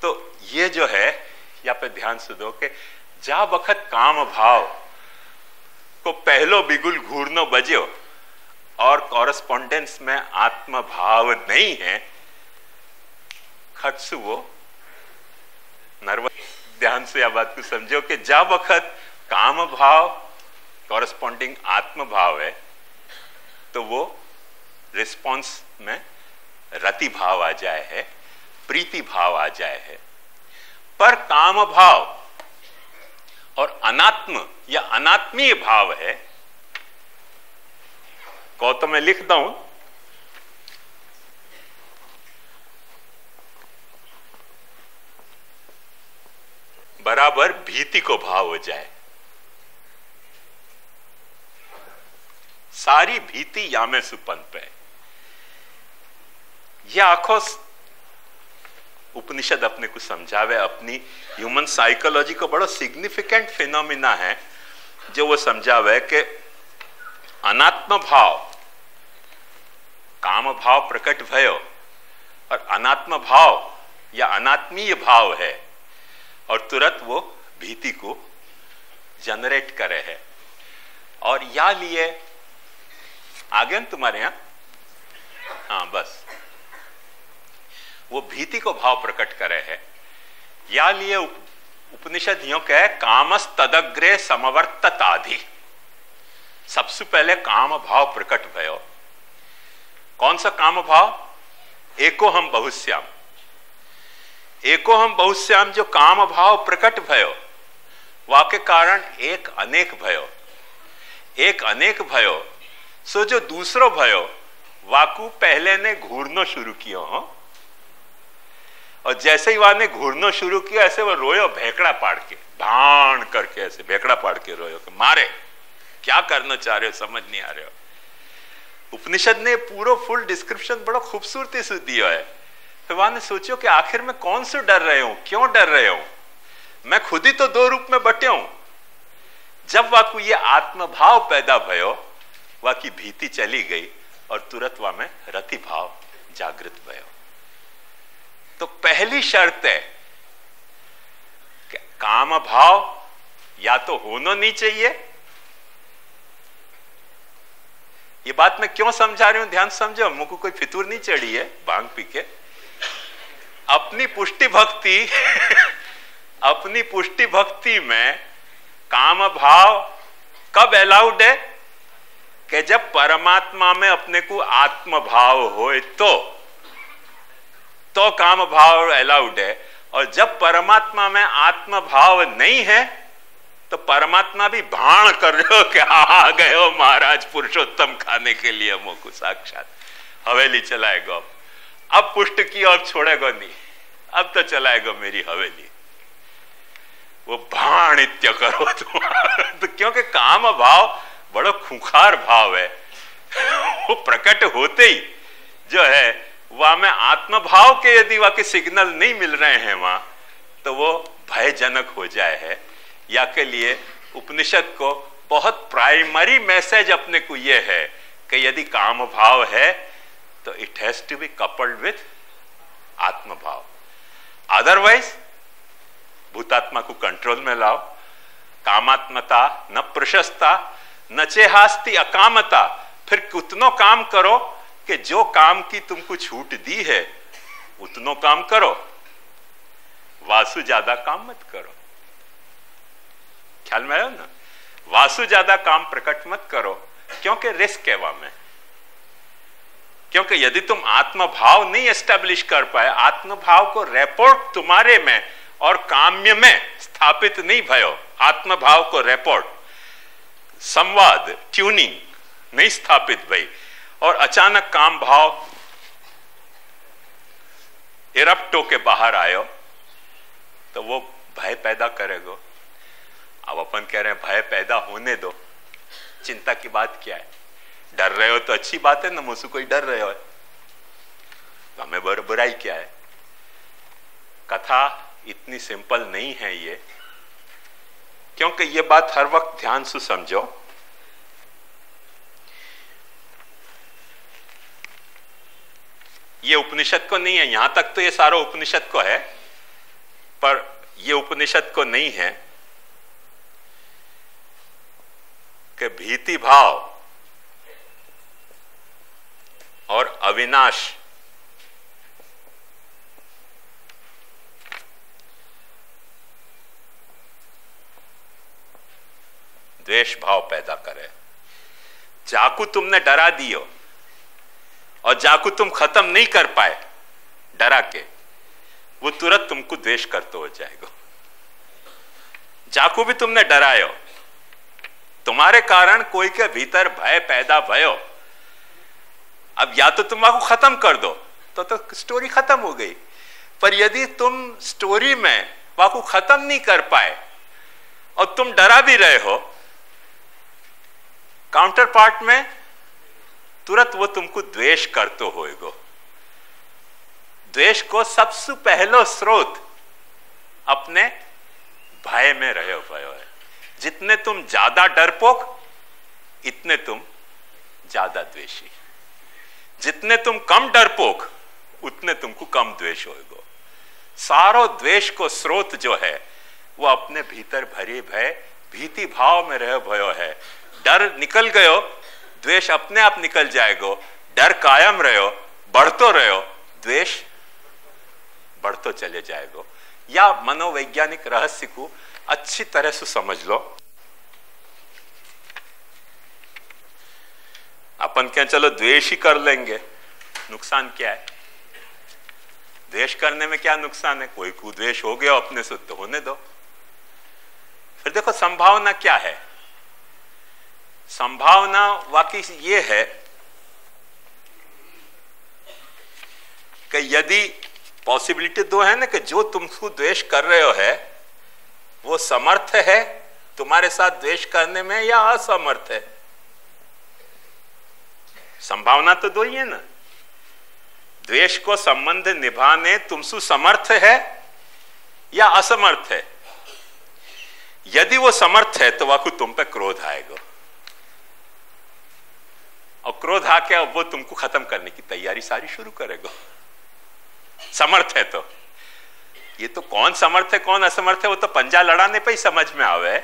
तो ये जो है यहाँ पे ध्यान से दो कि जा वक्त काम भाव को पहलो बिगुल घूरनो बजो और कॉरेस्पॉन्डेंस में आत्म भाव नहीं है, खटसु वो नर्वस। ध्यान से यह बात को समझो कि जब वक्त काम भाव कॉरेस्पॉन्डिंग आत्म भाव है तो वो रिस्पॉन्स में रति भाव आ जाए है, प्रीति भाव आ जाए है। पर काम भाव और अनात्म या अनात्मीय भाव है, को तो मैं लिख दूं, बराबर भीति को भाव हो जाए। सारी भीति या में सुपन पे, यह आखो उपनिषद अपने को समझावे, अपनी ह्यूमन साइकोलॉजी को बड़ा सिग्निफिकेंट फिनोमिना है जो वो समझावे कि अनात्म भाव काम भाव प्रकट भयो और अनात्म भाव या अनात्मीय भाव है और तुरंत वो भीति को जनरेट करे है। और या लिए आगे तुम्हारे यहां, हाँ बस वो भीति को भाव प्रकट करे है, या लिए उपनिषद यूं कहे, कामस तदग्रे समवर्तताधि। सबसे पहले काम भाव प्रकट भयो। कौन सा काम भाव? एको हम बहुश्याम। एको हम बहुश्याम जो काम भाव प्रकट भयो, वाके कारण एक अनेक भयो। एक अनेक भयो सो जो दूसरो भयो वाकू पहले ने घूरनो शुरू कियो हो, और जैसे ही वाने घूरनो शुरू किया ऐसे वो रोयो भेकड़ा पाड़ के, भाण करके ऐसे भेकड़ा पाड़ के रोयो कि मारे क्या करना चाह रहे हो, समझ नहीं आ रहे हो। उपनिषद ने पूरा फुल डिस्क्रिप्शन बड़ा खूबसूरती से दिया है। फिर वाने सोचो कि आखिर में कौन से डर रहे हूं, क्यों डर रहे हूं, मैं खुद ही तो दो रूप में बटे हूं। जब वाकू ये आत्मभाव पैदा भयो, वाकी भीति चली गई और तुरंत वा में रति भाव जागृत भयो। तो पहली शर्त है कि काम भाव या तो होना नहीं चाहिए। ये बात मैं क्यों समझा रही हूं, ध्यान समझो, मुझको कोई फितूर नहीं चढ़ी है भांग पी के। अपनी पुष्टि भक्ति अपनी पुष्टि भक्ति में काम भाव कब अलाउड है? कि जब परमात्मा में अपने को आत्म भाव होए तो काम भाव अलाउड है। और जब परमात्मा में आत्म भाव नहीं है तो परमात्मा भी भाण कर रहे हो कि आ गए हो महाराज पुरुषोत्तम खाने के लिए, मोको साक्षात हवेली चलाएगा। अब पुष्ट की और छोड़ेगा नहीं, अब तो चलाएगा मेरी हवेली। वो भाणित्य करो तुम्हारा। तो क्योंकि काम भाव बड़ा खूंखार भाव है, वो प्रकट होते ही जो है वहां में आत्म भाव के यदि वहां के सिग्नल नहीं मिल रहे हैं वहां, तो वो भयजनक हो जाए है। या के लिए उपनिषद को बहुत प्राइमरी मैसेज अपने को ये है कि यदि काम भाव है तो it has to be coupled with आत्म भाव। अदरवाइज भूतात्मा को कंट्रोल में लाओ। कामात्मता न प्रशस्ता न चेहास्ति अकामता। फिर उतनो काम करो कि जो काम की तुमको छूट दी है उतनो काम करो, वासु ज्यादा काम मत करो। ख्याल में आयो ना? वासु ज्यादा काम प्रकट मत करो, क्योंकि रिस्क है वहां में। क्योंकि यदि तुम आत्मभाव नहीं एस्टेब्लिश कर पाए, आत्मभाव को रेपोर्ट तुम्हारे में और काम्य में स्थापित नहीं भयो, आत्मभाव को रेपोर्ट संवाद ट्यूनिंग नहीं स्थापित भई, और अचानक काम भाव इरप्टो के बाहर आयो तो वो भय पैदा करेगा। अब अपन कह रहे हैं भय पैदा होने दो, चिंता की बात क्या है? डर रहे हो तो अच्छी बात है ना, मुझसे कोई डर रहे हो तो हमें बुराई क्या है? कथा इतनी सिंपल नहीं है ये, क्योंकि ये बात हर वक्त ध्यान से समझो। ये उपनिषद को नहीं है, यहां तक तो ये सारा उपनिषद को है, पर ये उपनिषद को नहीं है कि भीति भाव और अविनाश द्वेष भाव पैदा करे। जाकू तुमने डरा दियो और जाकू तुम खत्म नहीं कर पाए डरा के, वो तुरंत तुमको द्वेष करते हो जाएगा। जाकू भी तुमने डरायो, तुम्हारे कारण कोई के भीतर भय पैदा भयो। अब या तो तुम को खत्म कर दो तो स्टोरी खत्म हो गई, पर यदि तुम स्टोरी में वाकू खत्म नहीं कर पाए और तुम डरा भी रहे हो, काउंटर पार्ट में तुरंत वो तुमको द्वेष करते होएगो। द्वेष को सबसे पहलो स्रोत अपने भय में रहे भयो है। जितने तुम ज्यादा डरपोक इतने तुम ज्यादा द्वेषी, जितने तुम कम डरपोक उतने तुमको कम द्वेष होएगो। सारो द्वेष को स्रोत जो है वो अपने भीतर भरे भय भीति भाव में रहे भयो है। डर निकल गयो, द्वेष अपने आप निकल जाएगो। डर कायम रहो, बढ़तो रहो, द्वेष बढ़तो चले जाएगो। या मनोवैज्ञानिक रहस्य को अच्छी तरह से समझ लो। अपन क्या चलो द्वेष ही कर लेंगे, नुकसान क्या है? द्वेष करने में क्या नुकसान है? कोई को द्वेष हो गया अपने से तो होने दो। फिर देखो संभावना क्या है। संभावना वाकई ये है कि यदि पॉसिबिलिटी दो है ना कि जो तुमको द्वेष कर रहे हो है वो समर्थ है तुम्हारे साथ द्वेष करने में या असमर्थ है। संभावना तो दो ही है ना। द्वेष को संबंध निभाने तुमसे समर्थ है या असमर्थ है। यदि वो समर्थ है तो वाकई तुम पे क्रोध आएगा और क्रोध आके अब वो तुमको खत्म करने की तैयारी सारी शुरू करेगा। समर्थ है तो ये तो कौन समर्थ है कौन असमर्थ है वो तो पंजा लड़ाने पे ही समझ में आवे।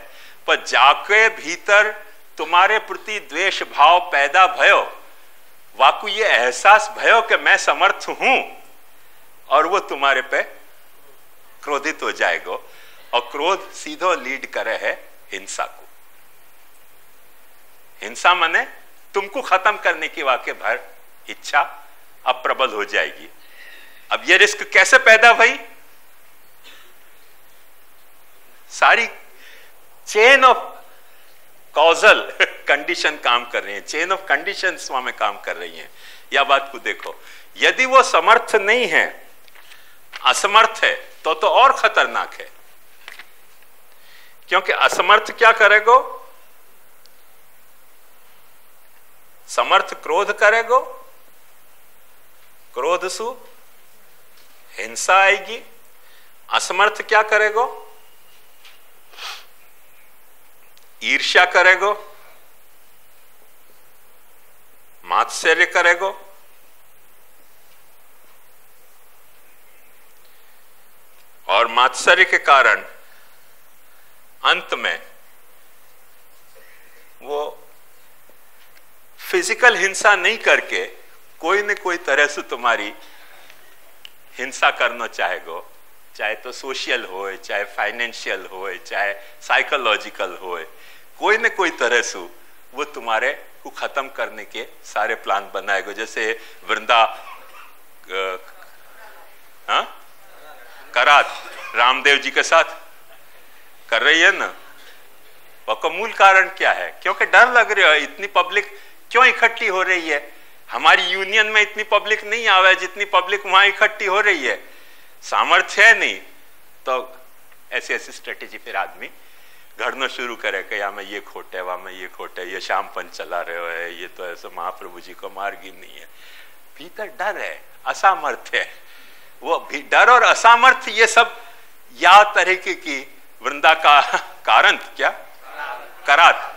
पर जाके भीतर तुम्हारे प्रति द्वेष भाव पैदा भयो, वाकु ये एहसास भयो कि मैं समर्थ हूं और वो तुम्हारे पे क्रोधित हो जाएगा और क्रोध सीधो लीड करे है हिंसा को। हिंसा माने तुमको खत्म करने की वाकई भर इच्छा अब प्रबल हो जाएगी। अब ये रिस्क कैसे पैदा भाई? सारी चेन ऑफ कॉजल कंडीशन काम कर रही है, चेन ऑफ कंडीशंस वहां में काम कर रही हैं। या बात को देखो, यदि वो समर्थ नहीं है असमर्थ है तो और खतरनाक है। क्योंकि असमर्थ क्या करेगो? समर्थ क्रोध करेगो, क्रोध सु हिंसा आएगी। असमर्थ क्या करेगो? ईर्ष्या करेगो, मात्सर्य करेगो। और मात्सर्य के कारण अंत में वो फिजिकल हिंसा नहीं करके कोई न कोई तरह से तुम्हारी हिंसा करना चाहेगो, चाहे तो सोशल होए, चाहे फाइनेंशियल होए, चाहे साइकोलॉजिकल होए, कोई न कोई तरह से वो तुम्हारे को खत्म करने के सारे प्लान बनाएगो। जैसे वृंदा करात रामदेव जी के साथ कर रही है ना। उसका मूल कारण क्या है? क्योंकि डर लग रहा है। इतनी पब्लिक क्यों इकट्ठी हो रही है? हमारी यूनियन में इतनी पब्लिक नहीं आवे जितनी पब्लिक वहां इकट्ठी हो रही है। सामर्थ्य है नहीं तो ऐसी ऐसी स्ट्रेटेजी फिर आदमी घड़ना शुरू करे कि या में ये खोटे वहां में ये खोटे, ये शामपन चला रहे है, ये तो ऐसे महाप्रभु जी को मार्ग ही नहीं है। भीतर डर है, असामर्थ्य है। वो भी डर और असामर्थ्य ये सब या तरीके की वृंदा का कारण क्या करात।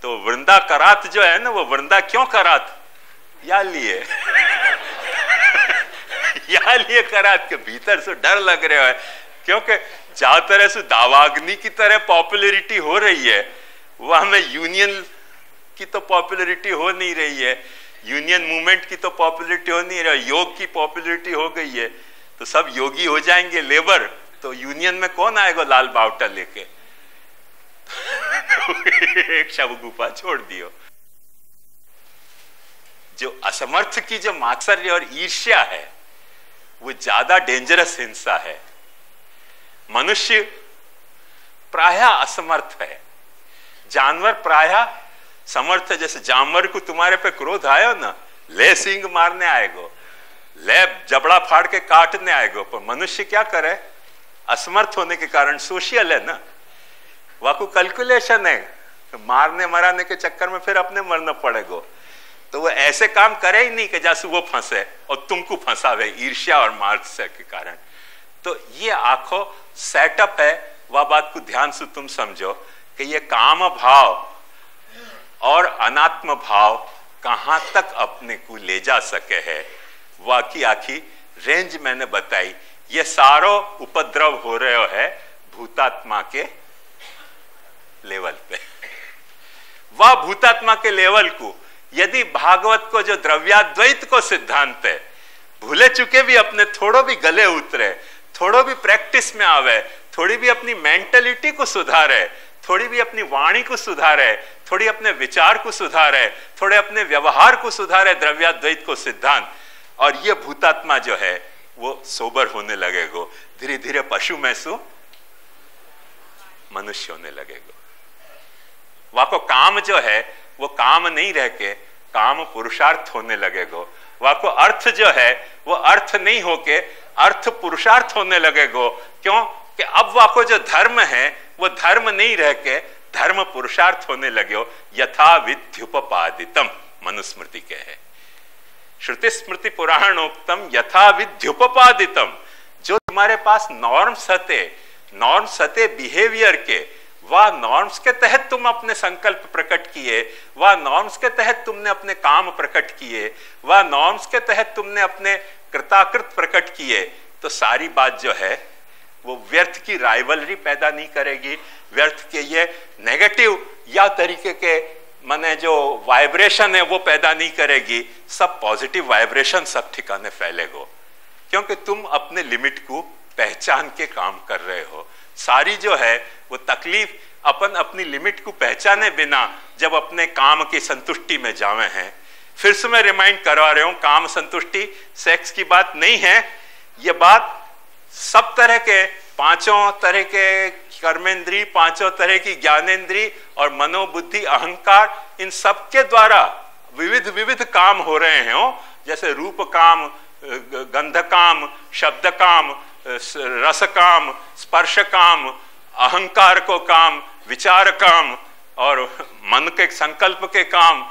तो वृंदा करात जो है ना, वो वृंदा क्यों करात? या लिए या लिए करात के भीतर से डर लग रहा है। क्योंकि जहां तरह से दावाग्नि की तरह पॉपुलैरिटी हो रही है वह हमें यूनियन की तो पॉपुलैरिटी हो नहीं रही है, यूनियन मूवमेंट की तो पॉपुलैरिटी हो नहीं रही, योग की पॉपुलैरिटी हो गई है। तो सब योगी हो जाएंगे लेबर, तो यूनियन में कौन आएगा लाल बावटा लेके? एक शव गुफा छोड़ दियो। जो असमर्थ की जो मात्सर्य और ईर्ष्या है वो ज्यादा डेंजरस हिंसा है। मनुष्य प्रायः असमर्थ है, जानवर प्रायः समर्थ है। जैसे जानवर को तुम्हारे पे क्रोध आयो ना, ले सींग मारने आएगो, ले जबड़ा फाड़ के काटने आएगो। पर मनुष्य क्या करे? असमर्थ होने के कारण सोशल है ना, वाकु कैलकुलेशन है, मारने मराने के चक्कर में फिर अपने मरना पड़ेगा। तो वो ऐसे काम करे ही नहीं कि जैसे वो फंसे और तुमको फंसावे ईर्ष्या और मात्सर्य के कारण। तो ये आंखों सेटअप है। वह बात को ध्यान से तुम समझो कि ये काम भाव और अनात्म भाव कहां तक अपने को ले जा सके है, वह की आखी रेंज मैंने बताई। ये सारो उपद्रव हो रहे है भूतात्मा के लेवल पे। वह भूतात्मा के लेवल को यदि भागवत को जो द्रव्याद्वैत को सिद्धांत है भूले चुके भी अपने थोड़ो भी गले उतरे थोड़ो भी प्रैक्टिस में आवे, थोड़ी भी अपनी मेंटलिटी को सुधारे, थोड़ी भी अपनी वाणी को सुधारे, थोड़ी अपने विचार को सुधारे, थोड़े अपने व्यवहार को सुधारे, द्रव्याद्वैत को सिद्धांत, और ये भूतात्मा जो है वो सोबर होने लगेगो, धीरे धीरे पशु में सु मनुष्य होने लगेगो। वहां को काम जो है वो काम नहीं रह के काम पुरुषार्थ होने लगेगो। वहां को अर्थ जो है वो अर्थ नहीं होके अर्थ पुरुषार्थ होने लगेगो। क्यों कि अब वहां को जो धर्म है वो धर्म नहीं रह के धर्म पुरुषार्थ होने लगे। यथा विद्युपपादितम मनुस्मृति के है, श्रुति स्मृति पुराणोक्तम यथा विद्युपपादितम। जो तुम्हारे पास नॉर्म्स हते बिहेवियर के, वह नॉर्म्स के तहत तुम अपने संकल्प प्रकट किए, वह नॉर्म्स के तहत तुमने अपने काम प्रकट किए, वह नॉर्म्स के तहत तुमने अपने कृताकृत प्रकट किए, तो सारी बात जो है वो व्यर्थ की राइवलरी पैदा नहीं करेगी, व्यर्थ के ये नेगेटिव या तरीके के माने जो वाइब्रेशन है वो पैदा नहीं करेगी। सब पॉजिटिव वाइब्रेशन सब ठिकाने फैलेगो, क्योंकि तुम अपने लिमिट को पहचान के काम कर रहे हो। सारी जो है वो तकलीफ अपन अपनी लिमिट को पहचाने बिना जब अपने काम की संतुष्टि में जावे हैं। फिर से मैं रिमाइंड करवा रहा हूं, काम संतुष्टि सेक्स की बात नहीं है, ये बात सब तरह के पांचों तरह के कर्मेंद्री, पांचों तरह की ज्ञानेंद्री और मनोबुद्धि अहंकार, इन सब के द्वारा विविध विविध काम हो रहे हैं। जैसे रूप काम, गंध काम, शब्द काम, रस काम, स्पर्श काम, अहंकार को काम, विचार काम और मन के संकल्प के काम,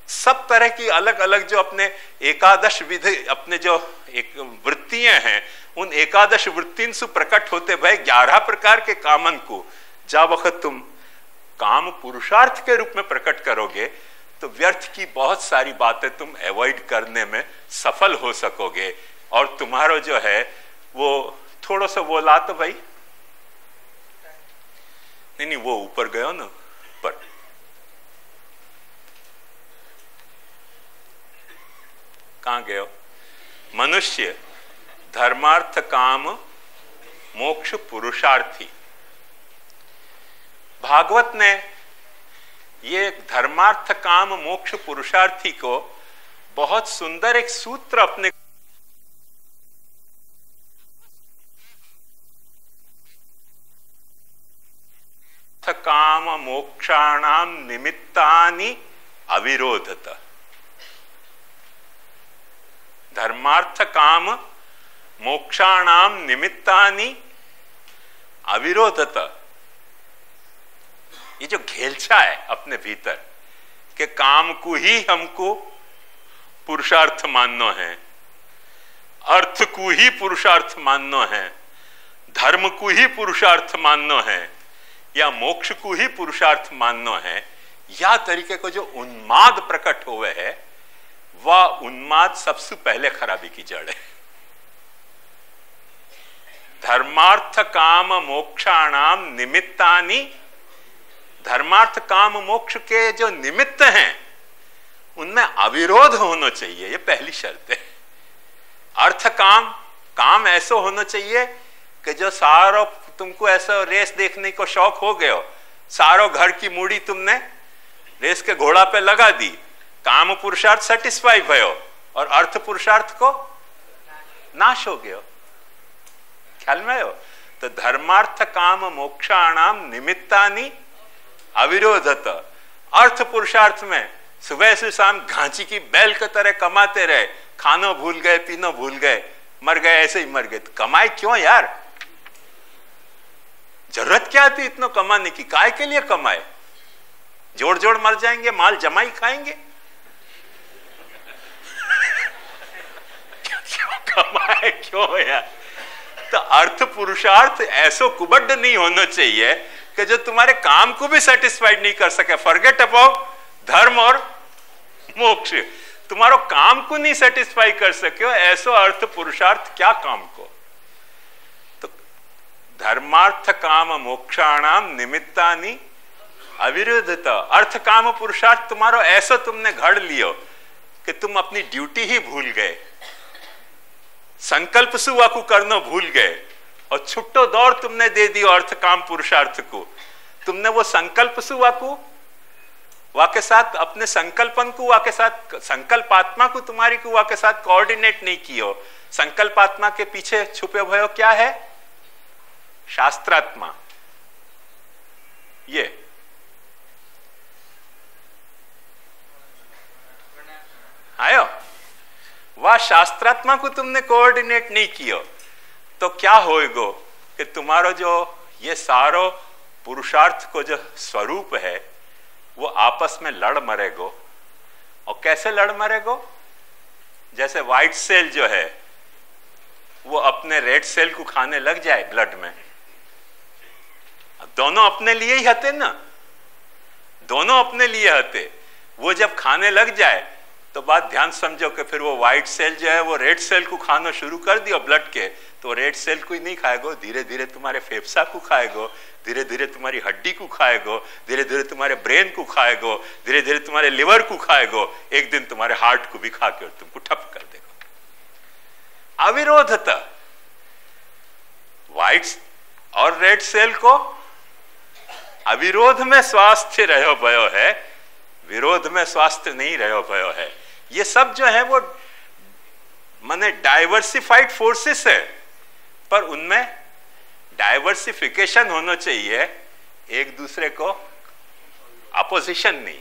सब तरह की अलग अलग जो अपने एकादश विधि, अपने जो एक वृत्तियां हैं, उन एकादश वृत्तियों से प्रकट होते भाई 11 प्रकार के कामन को जब वक्त तुम काम पुरुषार्थ के रूप में प्रकट करोगे तो व्यर्थ की बहुत सारी बातें तुम अवॉइड करने में सफल हो सकोगे। और तुम्हारा जो है वो थोड़ा सा वो ला तो भाई नहीं वो ऊपर गयो ना, ऊपर कहां गयो? मनुष्य धर्मार्थ काम मोक्ष पुरुषार्थी। भागवत ने ये धर्मार्थ काम मोक्ष पुरुषार्थी को बहुत सुंदर एक सूत्र अपने काम मोक्षाणाम निमित्तानि अविरोधत। धर्मार्थ काम मोक्षाणाम निमित्तानि अविरोधत। ये जो घेलछा है अपने भीतर कि काम को ही हमको पुरुषार्थ मानना है, अर्थ को ही पुरुषार्थ मानना है, धर्म को ही पुरुषार्थ मानना है या मोक्ष को ही पुरुषार्थ मानना है, या तरीके को जो उन्माद प्रकट हुए है, वह उन्माद सबसे पहले खराबी की जड़ है। धर्मार्थ काम मोक्षाणाम निमित्तानि, धर्मार्थ काम मोक्ष के जो निमित्त हैं उनमें अविरोध होना चाहिए, ये पहली शर्त है। अर्थ काम ऐसा होना चाहिए कि जो सारो तुमको ऐसा रेस देखने को शौक हो गया, सारो घर की मूड़ी तुमने रेस के घोड़ा पे लगा दी, काम पुरुषार्थ सेटिस्फाई भयो और अर्थ पुरुषार्थ को नाश हो गया। ख्याल में हो? तो धर्मार्थ काम मोक्षाणाम निमित्तानि अविरोधत। अर्थ पुरुषार्थ में सुबह से शाम घांची की बैल की तरह कमाते रहे, खाना भूल गए, पीना भूल गए, मर गए, ऐसे ही मर गए। तो कमाए क्यों यार? जरूरत क्या थी इतना कमाने की? काय के लिए कमाए? जोड़ जोड़ मर जाएंगे, माल जमा ही खाएंगे। क्यों कमाए क्यों यार? तो अर्थ पुरुषार्थ ऐसो कुबड्ड नहीं होना चाहिए कि जो तुम्हारे काम को भी सेटिस्फाइड नहीं कर सके। फॉरगेट अबाउट धर्म और मोक्ष, तुम्हारा काम को नहीं सेटिस्फाई कर सके हो, ऐसो अर्थ पुरुषार्थ क्या काम को? तो धर्मार्थ काम मोक्षाणाम निमित्तानि अविरोधत। अर्थ काम पुरुषार्थ तुम्हारा ऐसा तुमने घड़ लियो कि तुम अपनी ड्यूटी ही भूल गए, संकल्प सुवा को करना भूल गए, और छुट्टो दौड़ तुमने दे दी अर्थ काम पुरुषार्थ को। तुमने वो संकल्प सु वाकू वाके साथ अपने संकल्पन को वाके साथ संकल्पात्मा को तुम्हारी को वाके साथ कोऑर्डिनेट नहीं कियो। संकल्पात्मा के पीछे छुपे भयो क्या है? शास्त्रात्मा। ये आयो वह शास्त्रात्मा को तुमने कोऑर्डिनेट नहीं कियो तो क्या होएगो कि तुम्हारो जो ये सारो पुरुषार्थ को जो स्वरूप है वो आपस में लड़ मरेगो। और कैसे लड़ मरेगो? जैसे व्हाइट सेल जो है वो अपने रेड सेल को खाने लग जाए ब्लड में। दोनों अपने लिए ही हते ना, दोनों अपने लिए हते। वो जब खाने लग जाए तो बात ध्यान समझो कि फिर वो व्हाइट सेल जो है वो रेड सेल को खाना शुरू कर दिया ब्लड के, तो रेड सेल को ही नहीं खाएगो, धीरे धीरे तुम्हारे फेफसा को खाएगो, धीरे धीरे तुम्हारी हड्डी को खाएगो, धीरे धीरे तुम्हारे ब्रेन को खाएगो, धीरे धीरे तुम्हारे लिवर को खाएगो, एक दिन तुम्हारे हार्ट को भी खा के और तुमको ठप कर देगा। अविरोधता व्हाइट और रेड सेल को अविरोध में स्वास्थ्य रहो भयो है, विरोध में स्वास्थ्य नहीं रहो भयो है। ये सब जो है वो माने डाइवर्सिफाइड फोर्सेस है, पर उनमें डाइवर्सिफिकेशन होना चाहिए, एक दूसरे को अपोजिशन नहीं,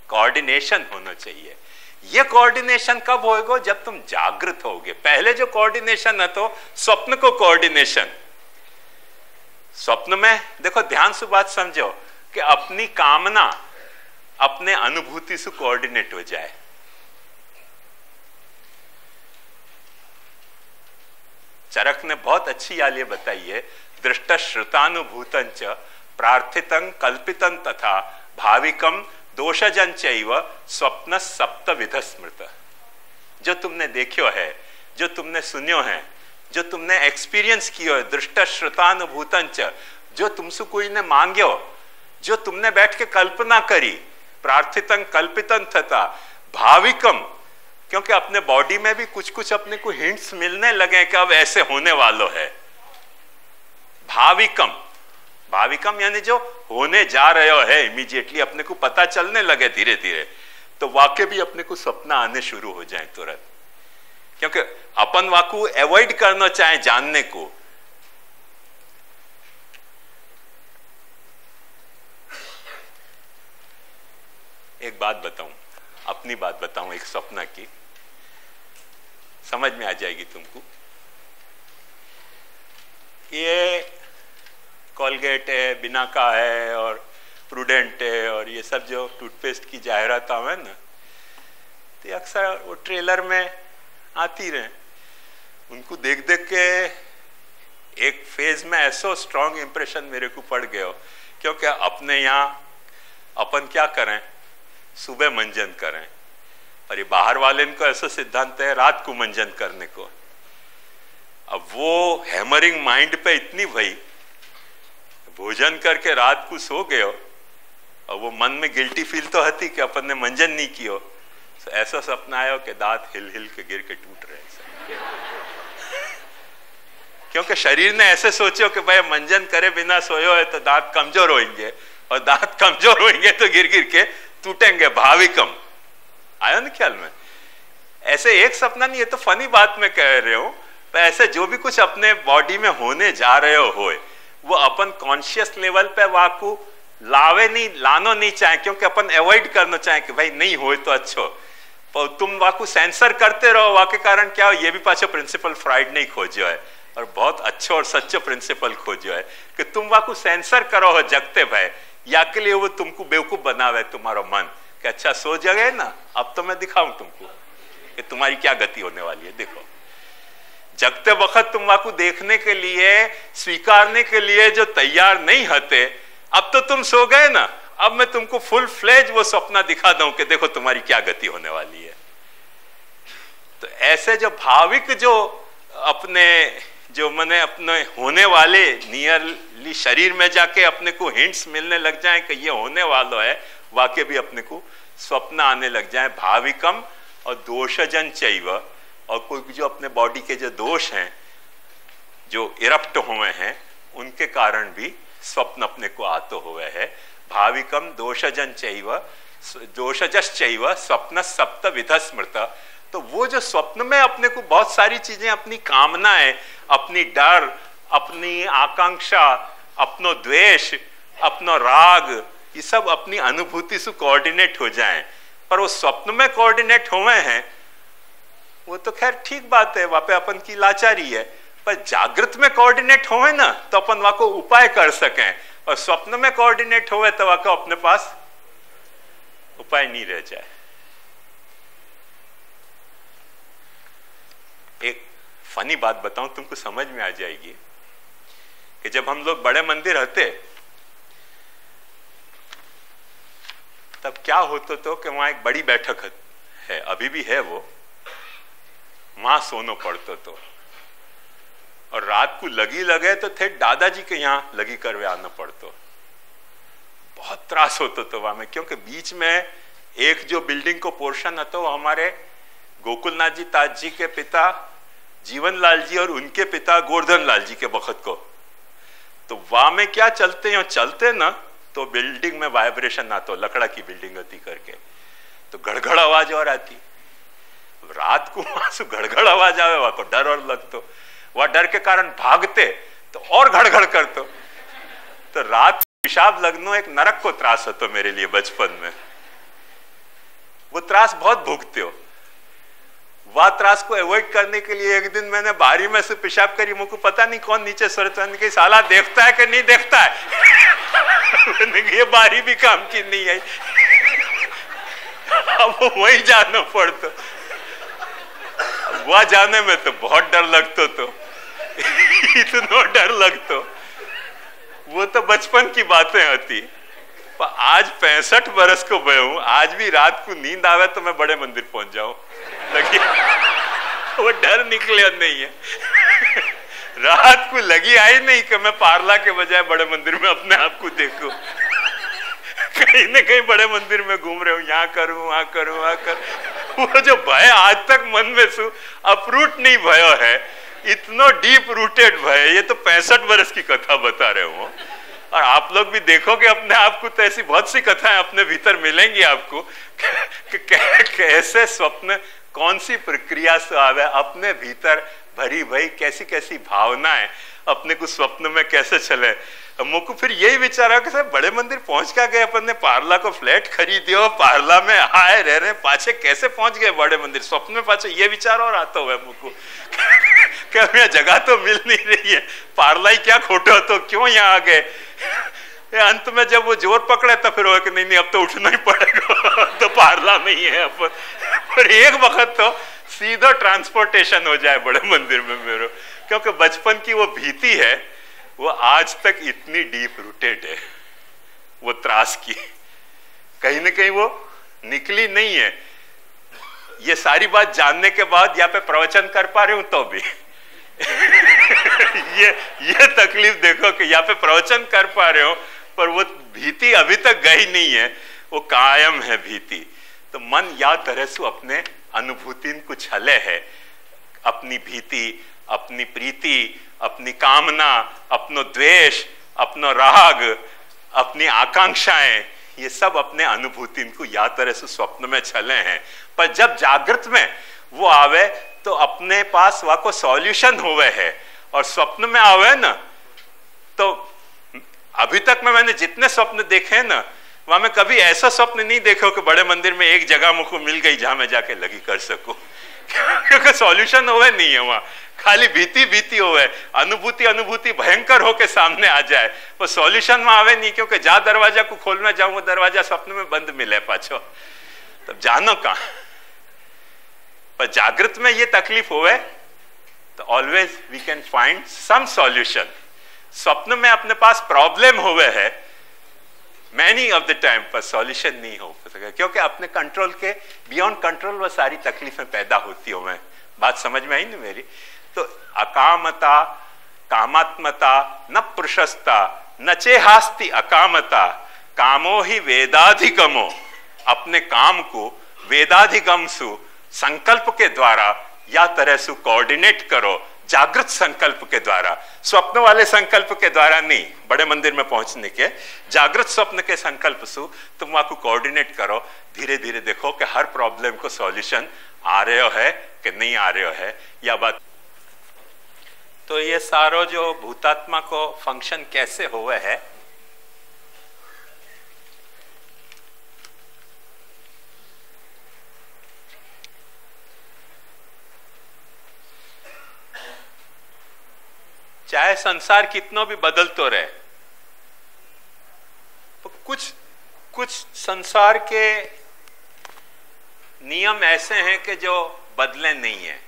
कोऑर्डिनेशन होना चाहिए। ये कोऑर्डिनेशन कब होएगा? जब तुम जागृत होगे। पहले जो कोऑर्डिनेशन है तो स्वप्न को कोऑर्डिनेशन। स्वप्न में देखो, ध्यान से बात समझो कि अपनी कामना अपने अनुभूति से कोऑर्डिनेट हो जाए। चरक ने बहुत अच्छी याली बताई है, दृष्ट श्रुतानुभूतं च प्रार्थितं कल्पितं तथा भाविकम दोषजं चैव स्वप्न सप्तविध स्मृत। जो तुमने देखियो है, जो तुमने सुनियो है, जो तुमने एक्सपीरियंस कियो है, दृष्ट श्रुतानुभूतं च, जो तुमसे कोई ने मांग्यो, जो तुमने बैठ के कल्पना करी, प्रार्थितं कल्पितं तथा भाविकम, क्योंकि अपने बॉडी में भी कुछ कुछ अपने को हिंट्स मिलने लगे कि अब ऐसे होने वालों है। भाविकम, भाविकम यानी जो होने जा रहे हो है, इमीडिएटली अपने को पता चलने लगे धीरे धीरे, तो वाक्य भी अपने को सपना आने शुरू हो जाए तुरंत। क्योंकि अपन वाकू अवॉइड करना चाहे जानने को। एक बात बताऊं, अपनी बात बताऊं, एक सपना की, समझ में आ जाएगी तुमको। ये कॉलगेट है, बिनाका है और प्रूडेंट है और ये सब जो टूथपेस्ट की जाहिरात है ना, तो अक्सर वो ट्रेलर में आती रहे। उनको देख देख के एक फेज में ऐसा स्ट्रॉन्ग इंप्रेशन मेरे को पड़ गया, क्योंकि अपने यहाँ अपन क्या करें, सुबह मंजन करें, और ये बाहर वाले इनको ऐसा सिद्धांत है रात को मंजन करने को। अब वो हैमरिंग माइंड पे इतनी भई, भोजन करके रात को सो गए और वो मन में गिल्टी फील तो हती कि अपन ने मंजन नहीं कियो, तो ऐसा सपना आया कि दांत हिल हिल के गिर के टूट रहे क्योंकि शरीर ने ऐसे सोचो कि भाई मंजन करे बिना सोयो है तो दांत कमजोर होंगे, और दांत कमजोर होंगे तो गिर गिर के टूटेंगे। भाविकम आया ना ख्याल में? ऐसे एक सपना नहीं, ये तो फनी बात में कह रहे हो, पर ऐसे जो भी कुछ अपने बॉडी में होने जा रहे हो वो अपन कॉन्शियस लेवल पे वाकू लानो नहीं चाहे, क्योंकि अपन अवॉइड करना चाहे कि भाई नहीं हो तो अच्छो, पर तुम वाकू सेंसर करते रहो। वाके कारण क्या हो, ये भी पाछो प्रिंसिपल फ्राइड नहीं खोजो है, और बहुत अच्छो और सच्चो प्रिंसिपल खोजो है कि तुम वाकू सेंसर करो हो जगते भाई, या के लिए वो तुमको बेवकूफ बनावे तुम्हारा मन कि अच्छा सो जगह ना, अब तो मैं दिखाऊं तुमको कि तुम्हारी क्या गति होने वाली है। देखो, जगते वक्त तुम वाकू देखने के लिए, स्वीकारने के लिए जो तैयार नहीं हते, अब तो तुम सो गए ना, अब मैं तुमको फुल फ्लेज वो सपना दिखा दूं कि देखो तुम्हारी क्या गति होने वाली है। तो ऐसे जो भाविक जो अपने जो मने अपने होने वाले नियरली शरीर में जाके अपने को हिंट्स मिलने लग जाए कि ये होने वाला है, वाकई भी अपने को स्वप्न आने लग जाए। भाविकम और दोषजन चैव, और कोई जो अपने बॉडी के जो दोष हैं, जो इरप्ट हुए हैं उनके कारण भी स्वप्न अपने को आतो हुए है। भाविकम दोषजन चैव दोषजश्चैव स्वप्न सप्त विध स्मृत। तो वो जो स्वप्न में अपने को बहुत सारी चीजें, अपनी कामनाएं, अपनी डर, अपनी आकांक्षा, अपनो द्वेष, अपनो राग, ये सब अपनी अनुभूति से कोऑर्डिनेट हो जाएं, पर वो स्वप्न में कोऑर्डिनेट हुए हैं वो तो खैर ठीक बात है, वहां पे अपन की लाचारी है। पर जागृत में कोऑर्डिनेट होवे ना तो अपन वहां को उपाय कर सकें, और स्वप्न में कोऑर्डिनेट होवे तो वहां को अपने पास उपाय नहीं रह जाए। एक फनी बात बताऊं, तुमको समझ में आ जाएगी कि जब हम लोग बड़े मंदिर रहते तब क्या होता तो कि वहां एक बड़ी बैठक है, अभी भी है वो, वहां सोनो पड़तो तो, और रात को लगी लगे तो थे दादाजी के यहाँ लगी करवे आना पड़तो। बहुत त्रास होता तो वहां में, क्योंकि बीच में एक जो बिल्डिंग को पोर्शन है तो हमारे गोकुलनाथ जी ताज जी के पिता जीवनलाल जी और उनके पिता गोवर्धन लाल जी के वक्त को, तो वहां में क्या चलते ना तो बिल्डिंग में वाइब्रेशन आता, लकड़ा की बिल्डिंग होती करके, तो गड़गड़ आवाज और आती। रात को वहां से गड़गड़ आवाज आवे, वहां को डर और लगतो, वह डर के कारण भागते तो और घड़घड़ करतो। तो रात पेशाब लगनो एक नरक को त्रास होतो मेरे लिए बचपन में, वो त्रास बहुत भुगते हो। वह त्रास को अवॉइड करने के लिए एक दिन मैंने बारी में से पेशाब करी, मुझको पता नहीं कौन नीचे सरचंद के साला देखता है कि नहीं देखता है ये बारी भी काम की नहीं है। अब वही जाना पड़ता, वह जाने में तो बहुत डर लगता, तो इतना डर लगता, वो तो बचपन की बातें होती। पर आज 65 बरस को मैं हूं, आज भी रात को नींद आवे तो मैं बड़े मंदिर पहुंच जाऊं, लगी वो डर निकले नहीं है। रात को लगी आई नहीं कि मैं पार्ला के बजाय बड़े मंदिर में अपने आप को देखूं, कहीं ना कहीं बड़े मंदिर में घूम रहे हूं, यहाँ करूं वहां करूं वहां करूं। वो जो भय आज तक मन में सु अपरूट नहीं भयो है, इतना डीप रूटेड भय, ये तो 65 बरस की कथा बता रहे हो। और आप लोग भी देखोगे अपने आप को, तो ऐसी बहुत सी कथाएं अपने भीतर मिलेंगी आपको कि कैसे स्वप्न कौन सी प्रक्रिया से आवे, अपने भीतर भरी भई कैसी कैसी भावनाएं अपने को स्वप्न में कैसे चले। मुझको फिर यही विचारा कि सर बड़े मंदिर पहुंच क्या गए, अपन ने पार्ला को फ्लैट खरीदियो, पार्ला में आए रह रहे, पाछे कैसे पहुंच गए बड़े मंदिर, स्वप्न में पाछे ये विचार और आता हुआ मुझको कि हमें जगह तो मिल नहीं रही है, पार्ला ही क्या खोटा तो क्यों यहाँ आ गए। अंत में जब वो जोर पकड़े तो फिर कि नहीं अब तो उठना ही पड़ेगा, तो पार्ला में ही है अपन। पर एक वक्त तो सीधा ट्रांसपोर्टेशन हो जाए बड़े मंदिर में मेरे, क्योंकि बचपन की वो भीति है वो आज तक इतनी डीप रूटेड है, वो त्रास की कहीं ना कहीं वो निकली नहीं है। ये सारी बात जानने के बाद यहाँ पे प्रवचन कर पा रही हूं तो भी ये तकलीफ देखो कि यहाँ पे प्रवचन कर पा रहे हो पर वो भीति अभी तक गई नहीं है, वो कायम है भीति। तो मन या तरह से अपने अनुभूति को छले है, अपनी भीति, अपनी प्रीति, अपनी कामना, अपनो द्वेष, अपनो राग, अपनी आकांक्षाएं, ये सब अपने अनुभूति को या तरह से स्वप्न में छले हैं। पर जब जागृत में वो आवे तो अपने पास वहां को सॉल्यूशन हुए है, और स्वप्न में आवे ना तो अभी तक मैंने जितने स्वप्न देखे ना वहां में कभी ऐसा स्वप्न नहीं देखो कि बड़े मंदिर में एक जगह मुझको मिल गई जहां मैं जाके लगी कर सकूं क्योंकि सॉल्यूशन हुए नहीं है, वहां खाली भीति भीति होवे, अनुभूति भयंकर होके सामने आ जाए, वो सॉल्यूशन में आवे नहीं, क्योंकि जा दरवाजा को खोलना जाऊं वो दरवाजा स्वप्न में बंद मिले पाछो, तब जानो कहां। पर जागृत में ये तकलीफ होवे तो always we can find some solution. स्वप्न में अपने पास प्रॉब्लम हुए है मैनी ऑफ द टाइम, पर सॉल्यूशन नहीं हो सके, क्योंकि अपने कंट्रोल के बियॉन्ड कंट्रोल वो सारी तकलीफें पैदा होती हो। मैं बात समझ में आई ना मेरी? तो अकामता, कामात्मता, न पुरुषस्ता, न चेहास्ति अकामता, कामो ही वेदाधिगमो। अपने काम को वेदाधिगम सु संकल्प के द्वारा या तरह से कोऑर्डिनेट करो, जागृत संकल्प के द्वारा, स्वप्न वाले संकल्प के द्वारा नहीं, बड़े मंदिर में पहुंचने के जागृत स्वप्न के संकल्प सु तुम वहां को कोऑर्डिनेट करो, धीरे धीरे देखो कि हर प्रॉब्लम को सॉल्यूशन आ रहे हो है कि नहीं आ रहे हो है या बात। तो ये सारो जो भूतात्मा को फंक्शन कैसे हुए है, चाहे संसार कितना भी बदल तो रहे, तो कुछ संसार के नियम ऐसे हैं कि जो बदले नहीं हैं,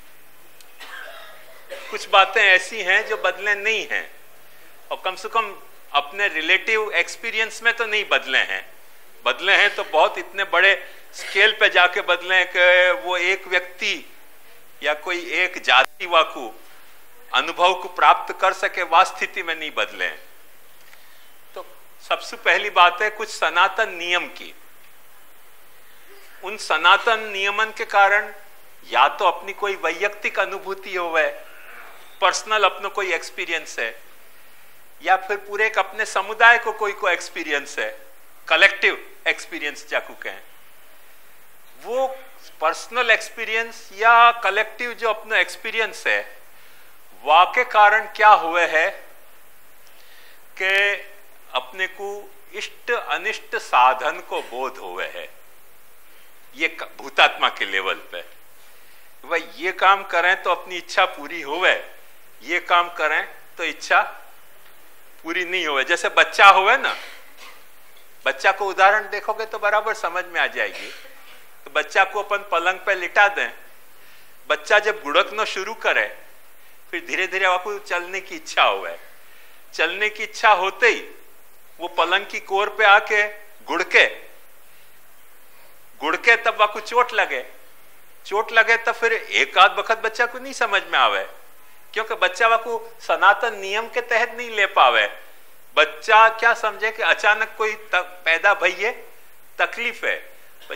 कुछ बातें ऐसी हैं जो बदले नहीं हैं, और कम से कम अपने रिलेटिव एक्सपीरियंस में तो नहीं बदले हैं। बदले हैं तो बहुत इतने बड़े स्केल पे जाके बदले हैं कि वो एक व्यक्ति या कोई एक जाति वाकू अनुभव को प्राप्त कर सके, वह स्थिति में नहीं बदले। तो सबसे पहली बात है कुछ सनातन नियम की। उन सनातन नियमन के कारण या तो अपनी कोई वैयक्तिक अनुभूति हो, पर्सनल अपना कोई एक्सपीरियंस है, या फिर पूरे एक अपने समुदाय को कोई एक्सपीरियंस है, कलेक्टिव एक्सपीरियंस जाकू कहें। वो पर्सनल एक्सपीरियंस या कलेक्टिव जो अपना एक्सपीरियंस है, वह के कारण क्या हुए है कि अपने को इष्ट अनिष्ट साधन को बोध हुए है। ये भूतात्मा के लेवल पे भाई ये काम करें तो अपनी इच्छा पूरी होवे, ये काम करें तो इच्छा पूरी नहीं होवे। जैसे बच्चा हुए ना, बच्चा को उदाहरण देखोगे तो बराबर समझ में आ जाएगी। तो बच्चा को अपन पलंग पे लिटा दें, बच्चा जब गुड़कना शुरू करे, फिर धीरे धीरे आपको चलने की इच्छा हुए, चलने की इच्छा होते ही वो पलंग की कोर पे आके गुड़के तब वाकू चोट लगे तब फिर एक आध वक्त बच्चा को नहीं समझ में आवे, क्योंकि बच्चा वाकू सनातन नियम के तहत नहीं ले पावे। बच्चा क्या समझे कि अचानक कोई पैदा भइए तकलीफ है,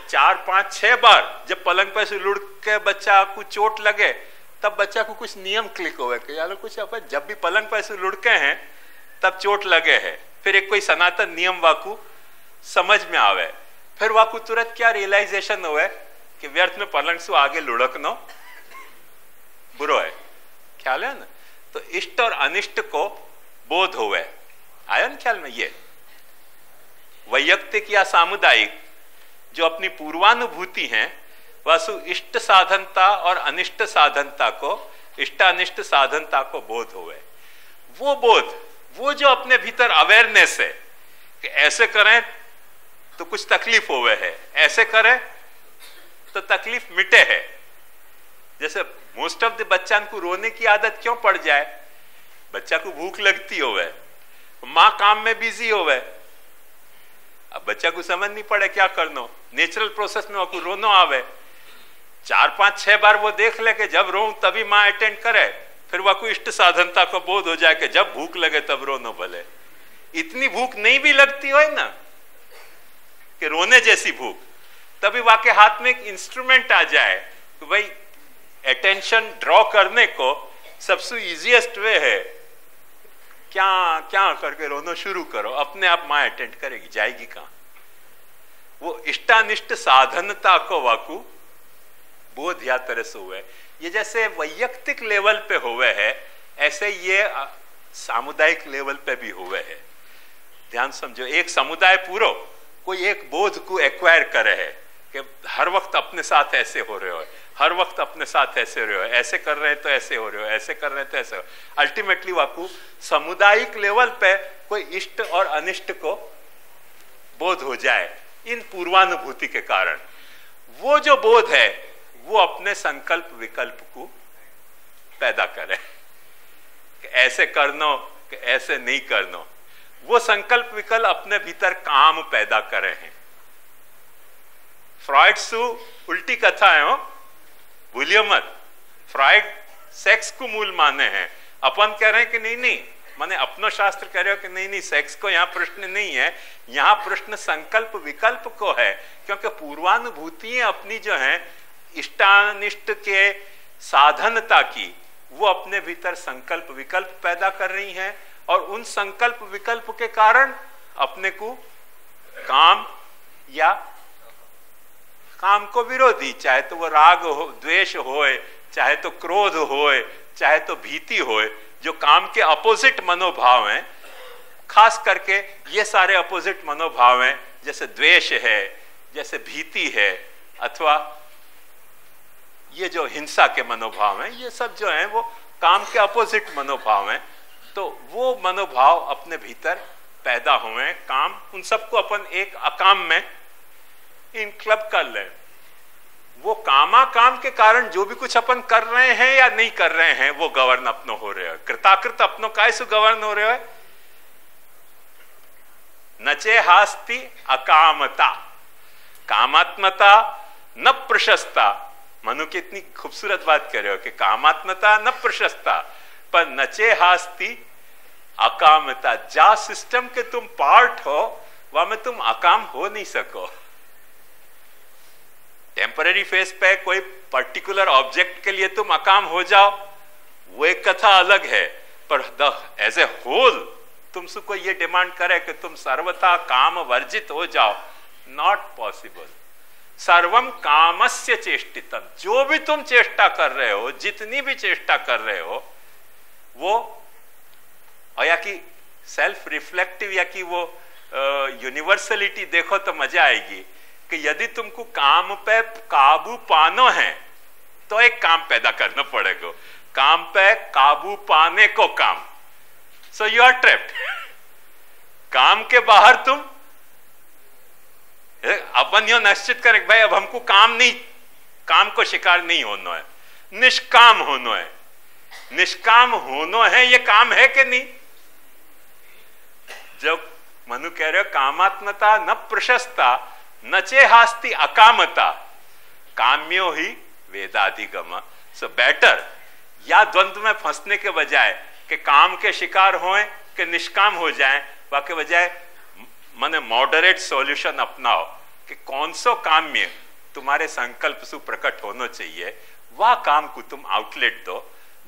4 5 6 बार जब पलंग पे से लुढ़ के बच्चा को चोट लगे, तब बच्चा को कुछ नियम क्लिक हुए कि यार कुछ अपन जब भी पलंग पे से लुढ़के हैं तब चोट लगे है। फिर एक कोई सनातन नियम वाकू समझ में आवे, फिर वाकू तुरंत क्या रियलाइजेशन हुए कि व्यर्थ में पलंग से आगे लुढ़कना बुरो है। ख्याल है ना? तो इष्ट और अनिष्ट को बोध हुए, आया ना ख्याल में? ये वैयक्तिक या सामुदायिक जो अपनी पूर्वानुभूति है, वसु इष्ट साधनता और अनिष्ट साधनता को, इष्टानिष्ट साधनता को बोध हुए। वो बोध, वो जो अपने भीतर अवेयरनेस है कि ऐसे करें तो कुछ तकलीफ होवे है, ऐसे करें तो तकलीफ मिटे है। जैसे मोस्ट ऑफ द बच्चा को रोने की आदत क्यों पड़ जाए? बच्चा को भूख लगती होवे, माँ काम में बिजी होवे, अब बच्चा को समझ नहीं पड़े क्या करना, नेचुरल प्रोसेस में वो रोनो आवे। 4 5 6 बार वो देख ले कि जब रो तभी माँ अटेंड करे, फिर वह कोई इष्ट साधनता को बोध हो जाए कि जब भूख लगे तब रोनो भले। इतनी भूख नहीं भी लगती हो ना कि रोने जैसी भूख, तभी वह के हाथ में एक इंस्ट्रूमेंट आ जाए कि भाई अटेंशन ड्रॉ करने को सबसे इजीएस्ट वे है क्या करके रोनो शुरू करो, अपने आप माँ अटेंड करेगी, जाएगी कहां? वो इष्टानिष्ट साधनता को वाकू बोध या तरह से हुए। ये जैसे वैयक्तिक लेवल पे हुए है, ऐसे ये सामुदायिक लेवल पे भी हुए है। ध्यान समझो, एक समुदाय पूरा कोई एक बोध को एक्वायर करे है कि हर वक्त अपने साथ ऐसे हो रहे हो, हर वक्त अपने साथ ऐसे हो रहे हो, ऐसे कर रहे हैं तो ऐसे हो रहे हो, ऐसे कर रहे हैं तो ऐसे हो। अल्टीमेटली वाकू समुदायिक लेवल पे कोई इष्ट और अनिष्ट को बोध हो जाए इन पूर्वानुभूति के कारण। वो जो बोध है वो अपने संकल्प विकल्प को पैदा करे कि ऐसे करनो कि ऐसे नहीं करनो। वो संकल्प विकल्प अपने भीतर काम पैदा करे हैं। फ्रॉइड सु उल्टी कथा है, भूलियो मत। फ्रॉइड सेक्स को मूल माने हैं, अपन कह रहे हैं कि नहीं माने अपनो शास्त्र कह रहे हो कि नहीं सेक्स को यहाँ प्रश्न नहीं है, यहाँ प्रश्न संकल्प विकल्प को है। क्योंकि पूर्वानुभूतियां अपनी जो है इष्टानिष्ट के साधनता की वो अपने भीतर संकल्प विकल्प पैदा कर रही हैं और उन संकल्प विकल्प के कारण अपने को काम या काम को विरोधी, चाहे तो वो राग हो, द्वेष होए, चाहे तो क्रोध होए, चाहे तो भीति होए, जो काम के अपोजिट मनोभाव हैं, खास करके ये सारे अपोजिट मनोभाव हैं, जैसे द्वेष है, जैसे भीति है, अथवा ये जो हिंसा के मनोभाव हैं, ये सब जो हैं वो काम के अपोजिट मनोभाव हैं। तो वो मनोभाव अपने भीतर पैदा हुए, काम, उन सबको अपन एक अकाम में इनक्लब कर ले। वो कामा काम के कारण जो भी कुछ अपन कर रहे हैं या नहीं कर रहे हैं वो गवर्न अपनो हो रहे हो, कृताकृत अपनो काय से गवर्न हो रहे हो। नचे हास्ति अकामता, कामात्मता न प्रशस्ता। मनु की इतनी खूबसूरत बात कर रहे हो कि कामात्मता न प्रशस्ता, पर नचे हास्ति अकामता। जा सिस्टम के तुम पार्ट हो वहां में तुम अकाम हो नहीं सको। टेम्पररी फेस पे कोई पर्टिकुलर ऑब्जेक्ट के लिए तुम अकाम हो जाओ, वो एक कथा अलग है, पर एज ए होल तुमसे कोई ये डिमांड करे कि तुम सर्वथा काम वर्जित हो जाओ, नॉट पॉसिबल। सर्वम कामस्य चेष्टितम, जो भी तुम चेष्टा कर रहे हो, जितनी भी चेष्टा कर रहे हो, वो और या कि सेल्फ रिफ्लेक्टिव या कि वो यूनिवर्सलिटी देखो तो मजा आएगी कि यदि तुमको काम पे काबू पाना है तो एक काम पैदा करना पड़ेगा, काम पे काबू पाने को काम। So you are trapped. काम के बाहर तुम अपन यो निश्चित करें भाई अब हमको काम को शिकार नहीं होना है, निष्काम होना है। निष्काम होना है, ये काम है कि नहीं? जब मनु कह रहे हो कामात्मता न प्रशस्ता नचे हास्ति अकामता, काम्यो ही वेदाधिगम। सो बेटर या द्वंद्व में फंसने के बजाय कि काम के शिकार होएं कि निष्काम हो जाएं, वाके बजाय माने मॉडरेट सॉल्यूशन अपनाओ कि कौन सो काम्य तुम्हारे संकल्प से प्रकट होना चाहिए, वह काम को तुम आउटलेट दो,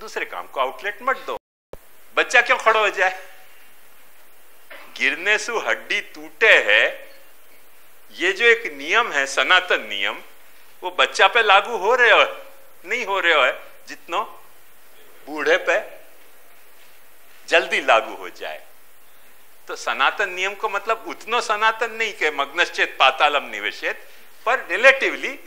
दूसरे काम को आउटलेट मत दो। बच्चा क्यों खड़ा हो जाए? गिरने से हड्डी टूटे है, ये जो एक नियम है सनातन नियम, वो बच्चा पे लागू हो रहे हो नहीं हो रहे हो, जितनो बूढ़े पे जल्दी लागू हो जाए। तो सनातन नियम को मतलब उतनो सनातन नहीं के मग्नश्चेत पातालम निवेशेत, पर रिलेटिवली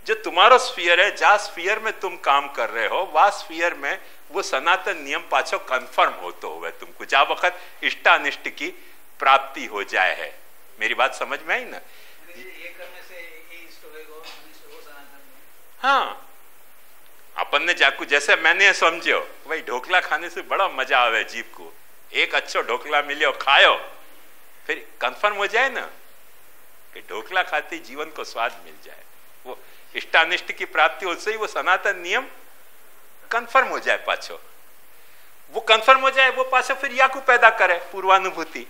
जो तुम्हारो स्फीयर है, जा स्फीयर में तुम काम कर रहे हो, वह स्फीयर में वो सनातन नियम पाछो कंफर्म होते हुए तुमको जा वक्त इष्टानिष्ट की प्राप्ति हो जाए है। मेरी बात समझ में आई ना? हाँ, अपन ने जाकू जैसे मैंने समझो भाई ढोकला खाने से बड़ा मजा आवे जीभ को, एक अच्छा ढोकला मिले खायो, फिर कंफर्म हो जाए ना कि ढोकला खाते जीवन को स्वाद मिल जाए, वो इष्टानिष्ट की प्राप्ति हो, ही वो सनातन नियम कंफर्म हो जाए पाछो। वो कंफर्म हो जाए, वो पाछो फिर या को पैदा करे पूर्वानुभूति।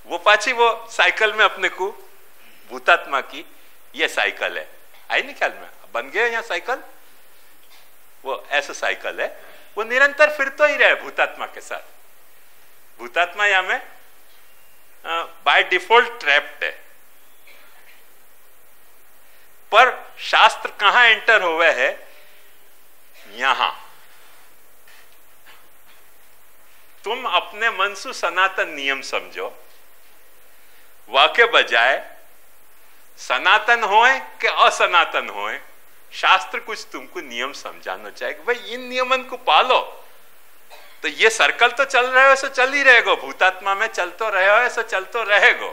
वो पाछी वो साइकिल में अपने को भूतात्मा की ये साइकिल है, आई नहीं ख्याल में? बन गए यहाँ साइकिल, वो ऐसा साइकिल है, वो निरंतर फिर तो ही रहे भूतात्मा के साथ। भूतात्मा या में बाय डिफॉल्ट ट्रैप्ड है, पर शास्त्र कहां एंटर हुए है? यहां तुम अपने मन से सनातन नियम समझो, वाके बजाय सनातन होए कि असनातन होए, शास्त्र कुछ तुमको नियम समझाना चाहिए कि भाई इन नियमन को पालो, तो ये सर्कल तो चल रहे हो सो चल ही रहेगो, भूतात्मा में चलतो रहे हो सो चलतो रहेगो,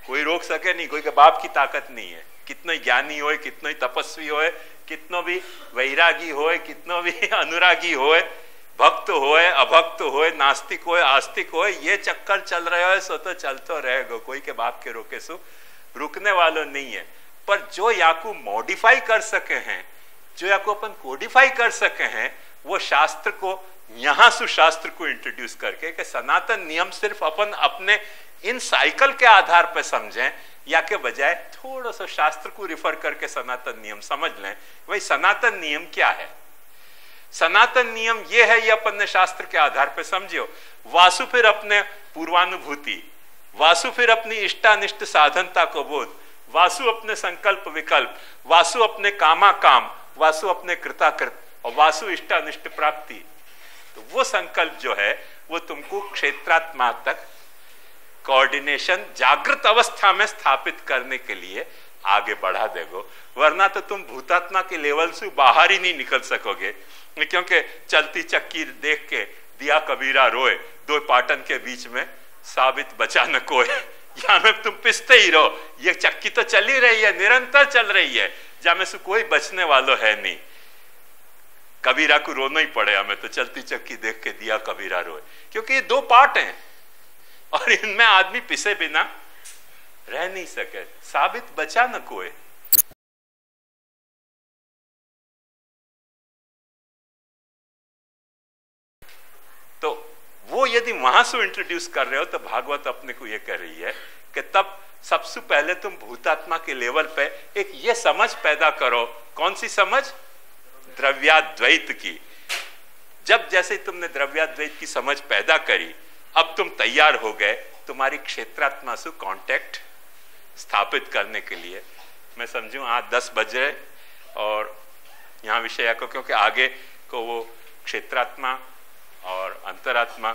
कोई रोक सके नहीं, कोई के बाप की ताकत नहीं है। कितनो ज्ञानी होए, कितनो ही तपस्वी होए, कितनो भी वैरागी होए, कितनो भी अनुरागी होए, भक्त होए, अभक्त होए, नास्तिक होए, आस्तिक होए, ये चक्कर चल रहे हो सो तो चलतो रहेगो, कोई के बाप के रोके सो रुकने वालों नहीं है। पर जो याकू मॉडिफाई कर सके हैं, जो याकू अपन कोडिफाई कर सके हैं, वो शास्त्र को यहां से शास्त्र को इंट्रोड्यूस करके कि सनातन नियम सिर्फ अपन अपने इन साइकिल के आधार पर समझें, या के बजाय थोड़ा सा शास्त्र को रिफर करके सनातन नियम समझ लें। भाई सनातन नियम क्या है? सनातन नियम ये है, ये अपन ने शास्त्र के आधार पर समझियो। वासु फिर अपने पूर्वानुभूति, वासु फिर अपनी इष्टानिष्ट साधनता को बोध, वासु अपने संकल्प विकल्प, वासु अपने कामा काम, वासु अपने कृताकृत, और वासु इष्टानिष्ट प्राप्ति। तो वो संकल्प जो है वो तुमको क्षेत्रात्मा तक कोऑर्डिनेशन जागृत अवस्था में स्थापित करने के लिए आगे बढ़ा देगो, वरना तो तुम भूतात्मा के लेवल से बाहर ही नहीं निकल सकोगे। क्योंकि चलती चक्की देख के दिया कबीरा रोए, दो पाटन के बीच में साबित बचा न कोई। या में तुम पिसते ही रहो, ये चक्की तो चल ही रही है, निरंतर चल रही है, जामे से कोई बचने वालों है नहीं। कबीरा को रोना ही पड़े हमें तो, चलती चक्की देख के दिया कबीरा रोए, क्योंकि ये दो पार्ट हैं और इनमें आदमी पिसे बिना रह नहीं सके, साबित बचा न कोई। तो वो यदि वहां से इंट्रोड्यूस कर रहे हो तो भागवत अपने को ये कह रही है कि तब सबसे पहले तुम भूतात्मा के लेवल पे एक ये समझ पैदा करो। कौन सी समझ? द्रव्याद्वैत की। जब जैसे तुमने द्रव्याद्वैत की समझ पैदा करी, अब तुम तैयार हो गए तुम्हारी क्षेत्रात्मा से कांटेक्ट स्थापित करने के लिए। मैं समझूं आज 10 बज रहे और यहाँ विषय को, क्योंकि आगे को वो क्षेत्रात्मा और अंतरात्मा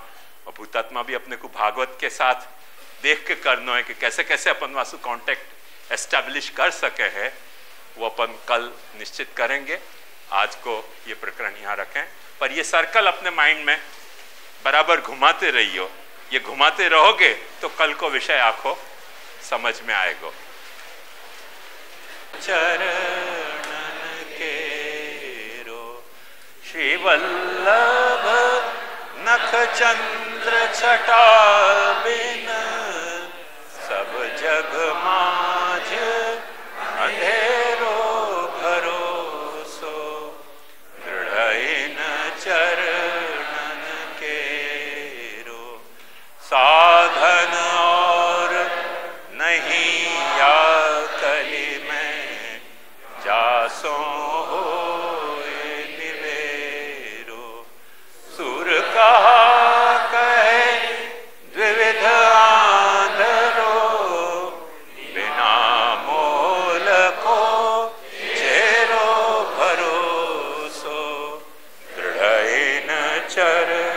और भूतात्मा भी अपने को भागवत के साथ देख के करना है कि कैसे कैसे अपन वासु कांटेक्ट एस्टैब्लिश कर सके हैं, वो अपन कल निश्चित करेंगे। आज को ये प्रकरण यहाँ रखें, पर ये सर्कल अपने माइंड में बराबर घुमाते रहियो। ये घुमाते रहोगे तो कल को विषय आंखों समझ में आएगा। चरणन केरो श्री वल्लभ नख चंद्र छटा बिन, सब जग माझ अंधेरो भरोसो, दृढ़ चरणन केरो साधन और नहीं या कली में, जासो होए निवेरो। सुर कहा कहे द्विविध आंधरो, बिना मोल को चेरो भरोसो, दृढ़ चरण